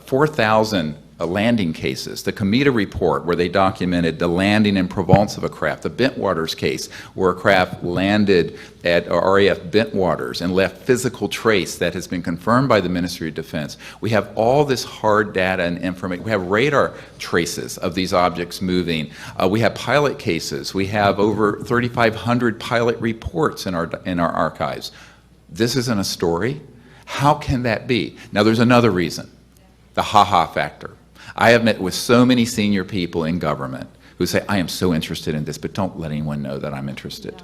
4,000 landing cases, the Cometa report where they documented the landing in Provence of a craft, the Bentwaters case where a craft landed at RAF Bentwaters and left physical trace that has been confirmed by the Ministry of Defense. We have all this hard data and information. We have radar traces of these objects moving. We have pilot cases. We have over 3,500 pilot reports in our archives. This isn't a story. How can that be? Now there's another reason, the ha-ha factor. I have met with so many senior people in government who say, I am so interested in this, but don't let anyone know that I'm interested.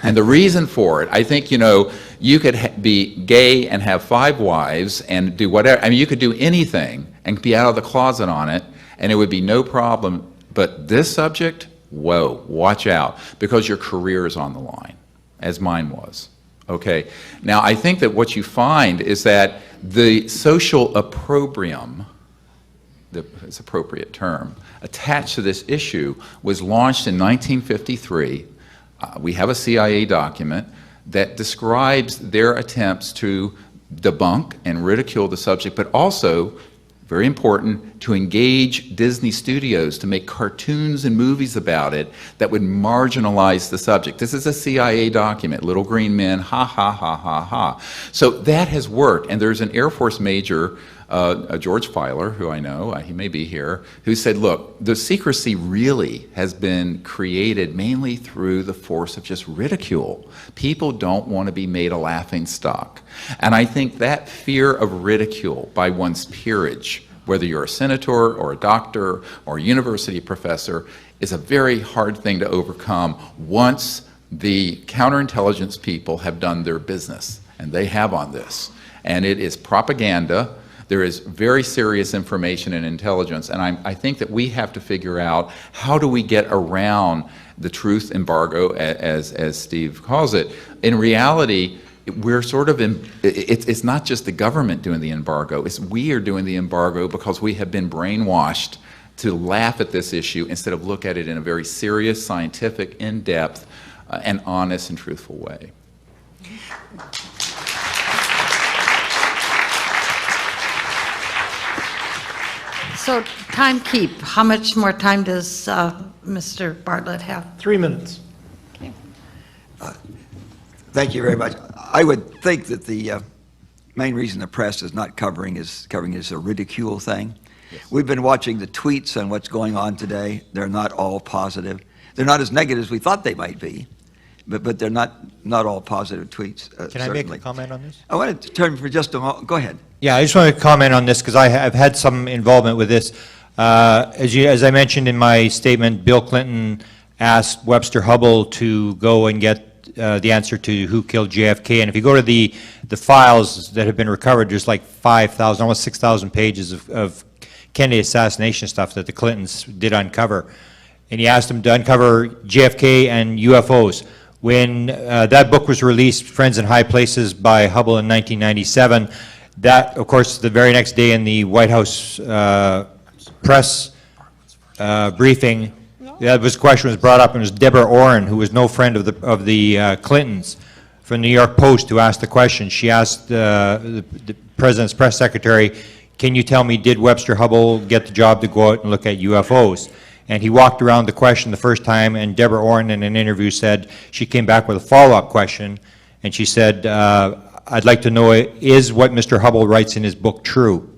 And the reason for it, I think, you know, you could be gay and have 5 wives and do whatever. I mean, you could do anything and be out of the closet on it, and it would be no problem. But this subject, whoa, watch out, because your career is on the line, as mine was. Okay. Now, I think that what you find is that the social opprobrium, it's appropriate term, attached to this issue was launched in 1953. We have a CIA document that describes their attempts to debunk and ridicule the subject, but also, very important, to engage Disney Studios to make cartoons and movies about it that would marginalize the subject. This is a CIA document, little green men, ha, ha, ha, ha, ha. So that has worked, and there's an Air Force major, George Filer, who I know, he may be here, who said, look, the secrecy really has been created mainly through the force of just ridicule. People don't want to be made a laughing stock. And I think that fear of ridicule by one's peerage, whether you're a senator or a doctor or a university professor, is a very hard thing to overcome once the counterintelligence people have done their business, and they have on this. And it is propaganda. There is very serious information and intelligence, and I think that we have to figure out how do we get around the truth embargo, as Steve calls it. In reality, we're sort of in, it's not just the government doing the embargo, it's we are doing the embargo because we have been brainwashed to laugh at this issue instead of look at it in a very serious, scientific, in-depth, and honest and truthful way. So time keep, how much more time does Mr. Bartlett have? 3 minutes. Okay. Thank you very much. I would think that the main reason the press is not covering is a ridicule thing. Yes. We've been watching the tweets on what's going on today. They're not all positive. They're not as negative as we thought they might be, but they're not all positive tweets. Can I make a comment on this? I wanted to turn for just a moment. Go ahead. Yeah, I just want to comment on this because I've had some involvement with this. As I mentioned in my statement, Bill Clinton asked Webster Hubbell to go and get the answer to who killed JFK. And if you go to the files that have been recovered, there's like 5,000, almost 6,000 pages of Kennedy assassination stuff that the Clintons did uncover. And he asked them to uncover JFK and UFOs. When that book was released, Friends in High Places by Hubbell in 1997, that, of course, the very next day in the White House press briefing, that question was brought up, and it was Deborah Orrin, who was no friend of the Clintons, from the New York Post who asked the question. She asked the President's press secretary, can you tell me, did Webster Hubble get the job to go out and look at UFOs? And he walked around the question the first time, and Deborah Orrin in an interview said she came back with a follow-up question, and she said, I'd like to know, is what Mr. Hubble writes in his book true?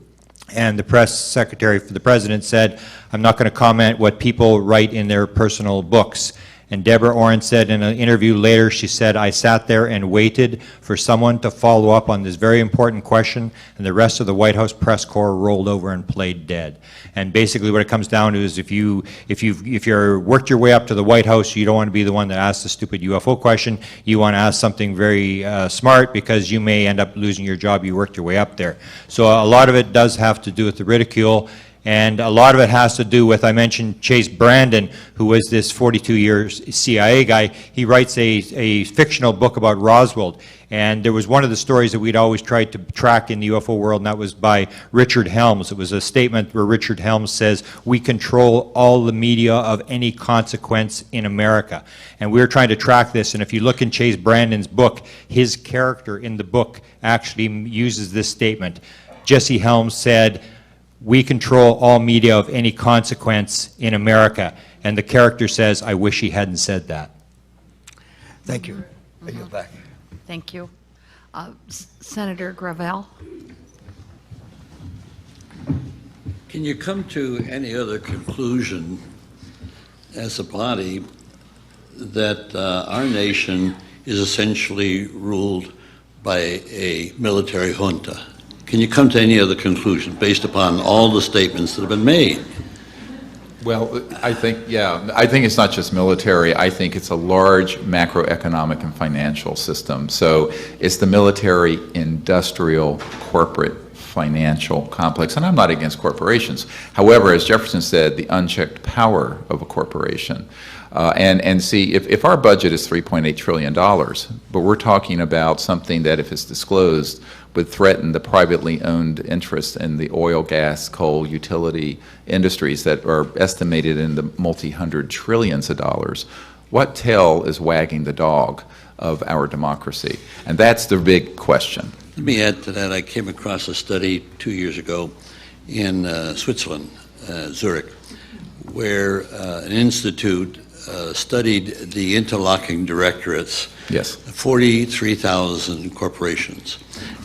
And the press secretary for the President said, I'm not going to comment what people write in their personal books. And Deborah Orrin said in an interview later, she said, I sat there and waited for someone to follow up on this very important question, and the rest of the White House press corps rolled over and played dead. And basically what it comes down to is if you're worked your way up to the White House, you don't want to be the one that asks the stupid UFO question. You want to ask something very smart, because you may end up losing your job. You worked your way up there. So a lot of it does have to do with the ridicule. And a lot of it has to do with, I mentioned Chase Brandon, who was this 42-year CIA guy. He writes a fictional book about Roswell. And there was one of the stories that we'd always tried to track in the UFO world, and that was by Richard Helms. It was a statement where Richard Helms says, we control all the media of any consequence in America. And we were trying to track this, and if you look in Chase Brandon's book, his character in the book actually uses this statement. Jesse Helms said, we control all media of any consequence in America. And the character says, I wish he hadn't said that. Thank you. I yield back. Thank you. Senator Gravel? Can you come to any other conclusion as a body that our nation is essentially ruled by a military junta? Can you come to any other conclusion based upon all the statements that have been made? Well, I think it's not just military. I think it's a large macroeconomic and financial system. So it's the military, industrial, corporate, financial complex. And I'm not against corporations. However, as Jefferson said, the unchecked power of a corporation. And see, if our budget is $3.8 trillion, but we're talking about something that, if it's disclosed, would threaten the privately owned interests in the oil, gas, coal, utility industries that are estimated in the multi-hundred trillions of dollars, what tail is wagging the dog of our democracy? And that's the big question. Let me add to that. I came across a study 2 years ago in Switzerland, Zurich, where an institute studied the interlocking directorates, yes, 43,000 corporations.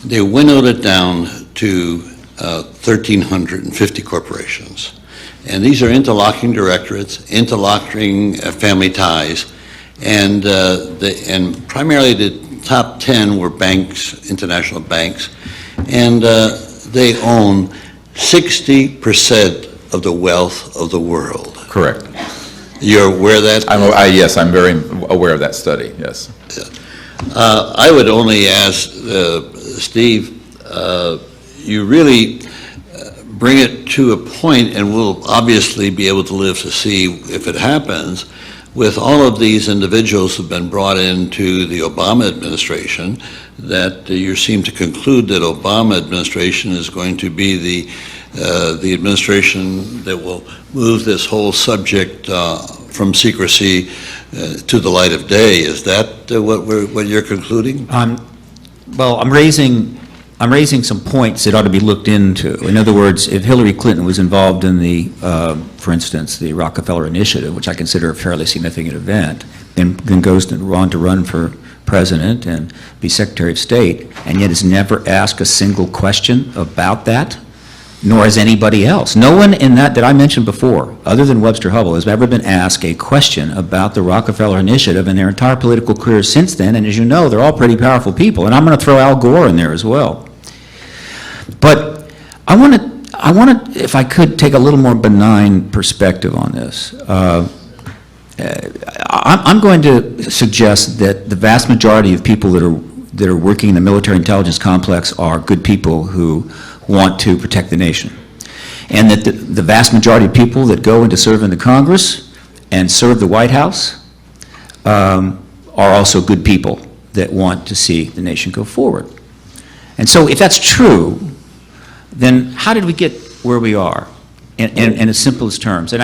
They winnowed it down to 1,350 corporations. And these are interlocking directorates, interlocking family ties, and primarily the top 10 were banks, international banks, and they own 60% of the wealth of the world. Correct. You're aware of that? Yes, I'm very aware of that study, yes. I would only ask Steve, you really bring it to a point, and we'll obviously be able to live to see if it happens, with all of these individuals who've been brought into the Obama administration, that you seem to conclude that Obama administration is going to be the administration that will move this whole subject from secrecy to the light of day. Is that what you're concluding? Well, I'm raising some points that ought to be looked into. In other words, if Hillary Clinton was involved in the, for instance, the Rockefeller Initiative, which I consider a fairly significant event, and then goes on to run for president and be Secretary of State, and yet has never asked a single question about that, nor has anybody else. No one in that I mentioned before, other than Webster Hubble, has ever been asked a question about the Rockefeller Initiative in their entire political career since then, and as you know, they're all pretty powerful people, and I'm going to throw Al Gore in there as well. But I want to, if I could, take a little more benign perspective on this. I'm going to suggest that the vast majority of people that are working in the military intelligence complex are good people who want to protect the nation. And that the vast majority of people that go in to serve in the Congress and serve the White House are also good people that want to see the nation go forward. And so if that's true, then how did we get where we are in its simplest terms? And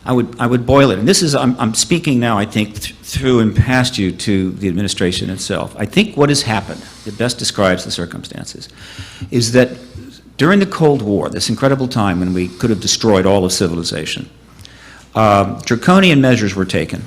I would boil it, and this is, I'm speaking now, I think, through and past you to the administration itself. I think what has happened, that best describes the circumstances, is that during the Cold War, this incredible time when we could have destroyed all of civilization, draconian measures were taken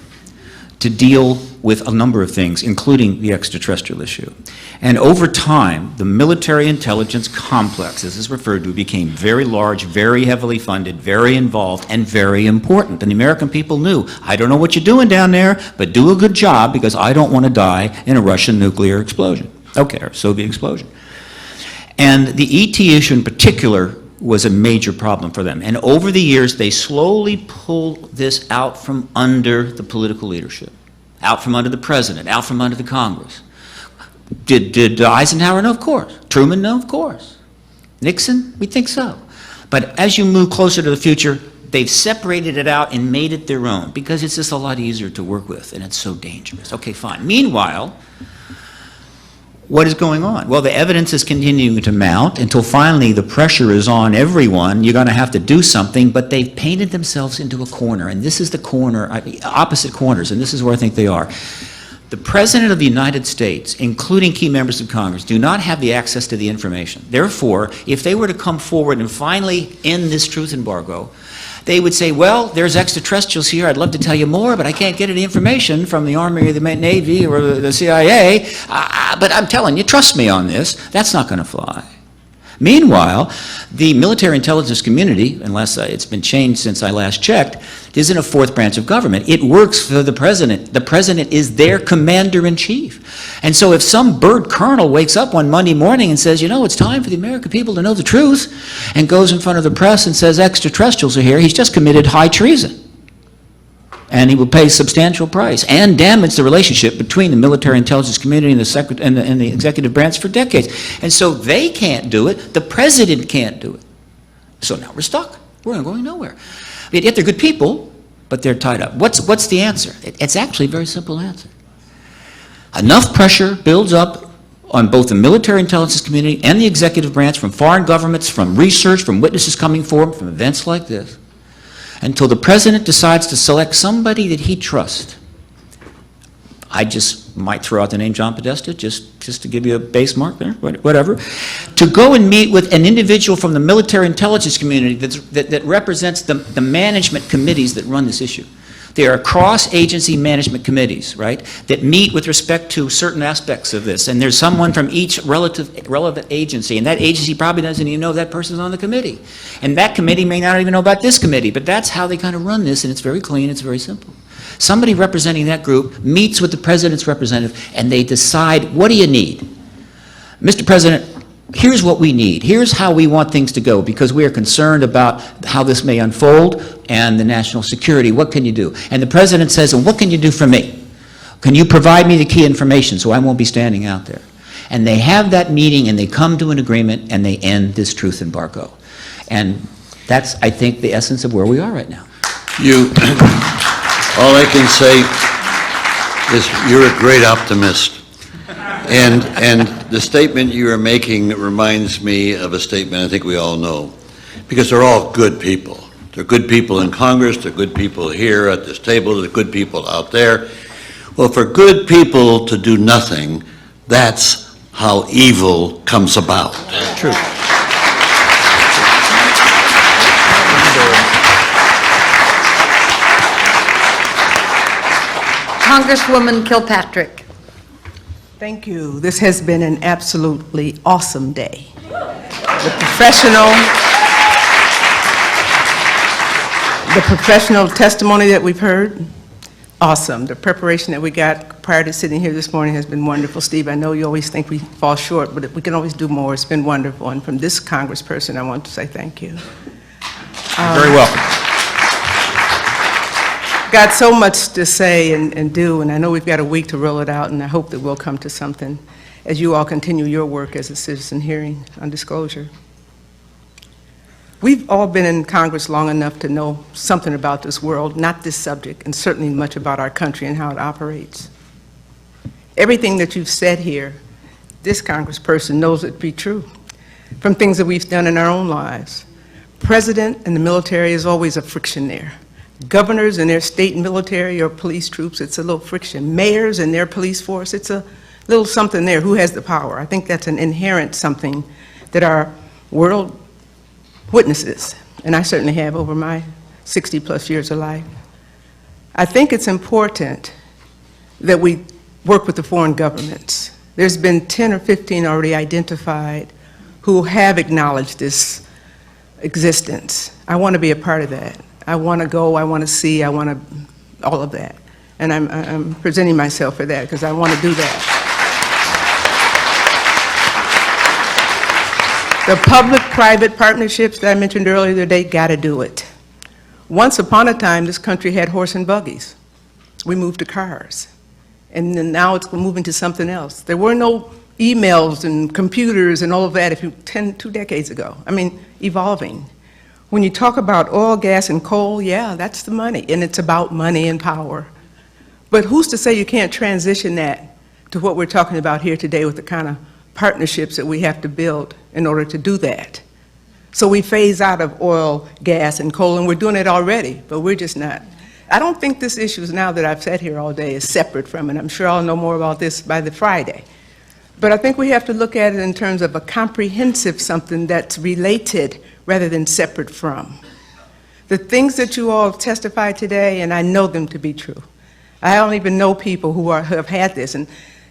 to deal with a number of things, including the extraterrestrial issue. And over time, the military intelligence complex, as is referred to, became very large, very heavily funded, very involved, and very important. And the American people knew, I don't know what you're doing down there, but do a good job because I don't want to die in a Russian nuclear explosion. Okay, or Soviet explosion. And the ET issue in particular was a major problem for them. And over the years, they slowly pulled this out from under the political leadership, out from under the president, out from under the Congress. Did Eisenhower know? Of course. Truman know? Of course. Nixon? We think so. But as you move closer to the future, they've separated it out and made it their own because it's just a lot easier to work with and it's so dangerous. Okay, fine. Meanwhile, what is going on? Well, the evidence is continuing to mount until finally the pressure is on everyone. You're going to have to do something, but they've painted themselves into a corner, and this is the corner, opposite corners, and this is where I think they are. The President of the United States, including key members of Congress, do not have the access to the information. Therefore, if they were to come forward and finally end this truth embargo, they would say, well, there's extraterrestrials here, I'd love to tell you more, but I can't get any information from the Army or the Navy or the CIA, but I'm telling you, trust me on this. That's not going to fly. Meanwhile, the military intelligence community, unless it's been changed since I last checked, isn't a fourth branch of government. It works for the president. The president is their commander-in-chief. And so if some bird colonel wakes up one Monday morning and says, you know, it's time for the American people to know the truth, and goes in front of the press and says extraterrestrials are here, he's just committed high treason. And he will pay a substantial price and damage the relationship between the military intelligence community and the executive branch for decades. And so they can't do it. The president can't do it. So now we're stuck. We're going nowhere. Yet they're good people, but they're tied up. What's the answer? It's actually a very simple answer. Enough pressure builds up on both the military intelligence community and the executive branch from foreign governments, from research, from witnesses coming forward, from events like this, until the president decides to select somebody that he trusts. I just might throw out the name John Podesta, just to give you a base mark there, whatever, to go and meet with an individual from the military intelligence community that represents the management committees that run this issue. There are cross-agency management committees, right, that meet with respect to certain aspects of this, and there's someone from each relevant agency, and that agency probably doesn't even know that person's on the committee. And that committee may not even know about this committee, but that's how they kind of run this, and it's very clean, it's very simple. Somebody representing that group meets with the president's representative, and they decide, what do you need? Mr. President, here's what we need. Here's how we want things to go because we are concerned about how this may unfold and the national security. What can you do? And the president says, and what can you do for me? Can you provide me the key information so I won't be standing out there? And they have that meeting and they come to an agreement and they end this truth embargo. And that's, I think, the essence of where we are right now. All I can say is you're a great optimist. And the statement you are making reminds me of a statement I think we all know, because they're all good people. They're good people in Congress, they're good people here at this table, they're good people out there. Well, for good people to do nothing, that's how evil comes about. True. Congresswoman Kilpatrick. Thank you. This has been an absolutely awesome day. The professional testimony that we've heard, awesome. The preparation that we got prior to sitting here this morning has been wonderful. Steve, I know you always think we fall short, but we can always do more. It's been wonderful. And from this congressperson, I want to say thank you. You're very welcome. Got so much to say and do, and I know we've got a week to roll it out, and I hope that we'll come to something as you all continue your work as a citizen hearing on disclosure. We've all been in Congress long enough to know something about this world, not this subject, and certainly much about our country and how it operates. Everything that you've said here, this congressperson knows it to be true, from things that we've done in our own lives. President and the military is always a friction there. Governors and their state military or police troops, it's a little friction. Mayors and their police force, it's a little something there. Who has the power? I think that's an inherent something that our world witnesses, and I certainly have over my 60-plus years of life. I think it's important that we work with the foreign governments. There's been 10 or 15 already identified who have acknowledged this existence. I want to be a part of that. I want to go, I want to see, I want to, all of that. And I'm presenting myself for that because I want to do that. The public-private partnerships that I mentioned earlier today, got to do it. Once upon a time, this country had horse and buggies. We moved to cars. And then now it's moving to something else. There were no emails and computers and all of that 2 decades ago. I mean, evolving. When you talk about oil, gas, and coal, yeah, that's the money, and it's about money and power. But who's to say you can't transition that to what we're talking about here today with the kind of partnerships that we have to build in order to do that? So we phase out of oil, gas, and coal, and we're doing it already, but we're just not. I don't think this issue, now that I've sat here all day, is separate from it. I'm sure I'll know more about this by the Friday. But I think we have to look at it in terms of a comprehensive something that's related rather than separate from. The things that you all testified today, and I know them to be true. I don't even know people who have had this. And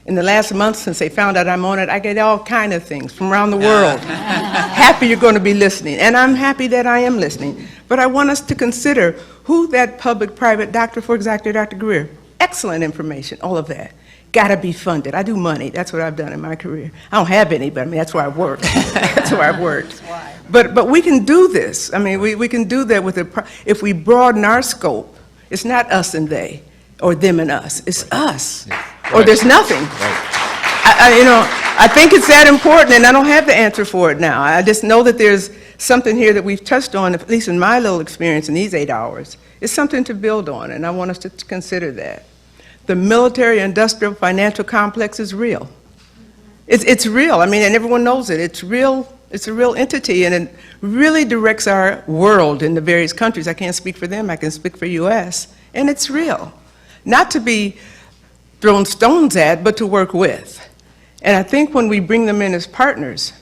in the last month since they found out I'm on it, I get all kind of things from around the world. Happy you're going to be listening. And I'm happy that I am listening. But I want us to consider who that public-private doctor, for example, Dr. Greer. Excellent information, all of that. Got to be funded. I do money. That's what I've done in my career. I don't have any, but I mean, that's where I work. That's where I've worked. But we can do this. I mean, we can do that with if we broaden our scope. It's not us and they, or them and us. It's us, or there's nothing. I think it's that important, and I don't have the answer for it now. I just know that there's something here that we've touched on, at least in my little experience in these 8 hours. It's something to build on, and I want us to consider that. The military-industrial financial complex is real. It's real. I mean, and everyone knows it. It's real. It's a real entity, and it really directs our world in the various countries. I can't speak for them. I can speak for U.S., and it's real. Not to be thrown stones at, but to work with. And I think when we bring them in as partners,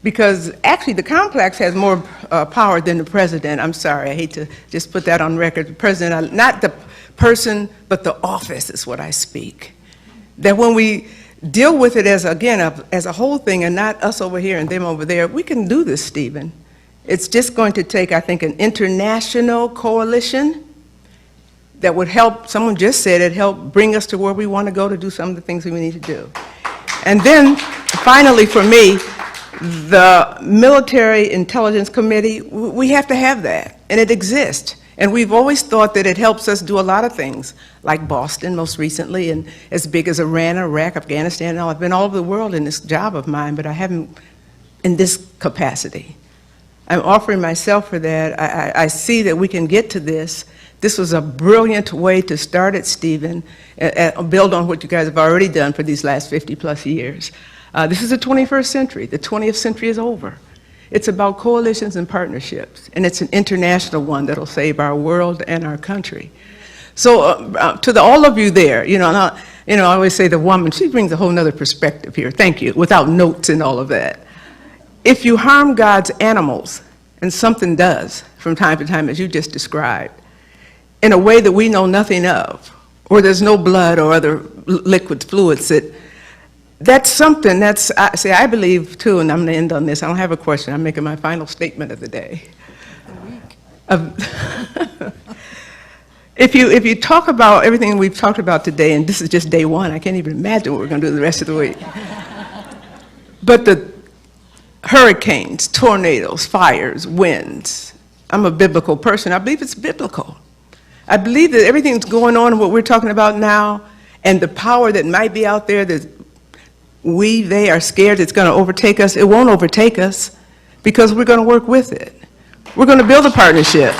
because actually the complex has more power than the president. I'm sorry, I hate to just put that on record. The president, not the person, but the office is what I speak. That when we deal with it as, again, as a whole thing and not us over here and them over there, we can do this, Stephen. It's just going to take, I think, an international coalition that would help, someone just said it, help bring us to where we want to go to do some of the things that we need to do. And then, finally, for me, the Military Intelligence Committee, we have to have that, and it exists. And we've always thought that it helps us do a lot of things, like Boston most recently, and as big as Iran, Iraq, Afghanistan, and all. I've been all over the world in this job of mine, but I haven't in this capacity. I'm offering myself for that. I see that we can get to this. This was a brilliant way to start it, Stephen, build on what you guys have already done for these last 50-plus years. This is the 21st century. The 20th century is over. It's about coalitions and partnerships, and it's an international one that'll save our world and our country. So to all of you there, I always say the woman, she brings a whole nother perspective here. Thank you, without notes and all of that. If you harm God's animals, and something does from time to time, as you just described, in a way that we know nothing of, or there's no blood or other liquid fluids, that's something that's, I believe too, and I'm going to end on this. I don't have a question. I'm making my final statement of the day. If you talk about everything we've talked about today, and this is just day one, I can't even imagine what we're going to do the rest of the week. But the hurricanes, tornadoes, fires, winds, I'm a biblical person. I believe it's biblical. I believe that everything that's going on, what we're talking about now, and the power that might be out there that they are scared it's going to overtake us, it won't overtake us because we're going to work with it. We're going to build a partnership.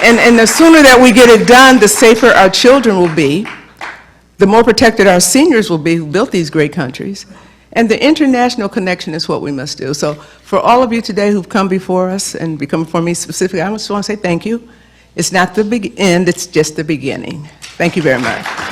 And the sooner that we get it done, the safer our children will be, the more protected our seniors will be who built these great countries. And the international connection is what we must do. So for all of you today who've come before us and become before me specifically, I just want to say thank you. It's not the end, it's just the beginning. Thank you very much.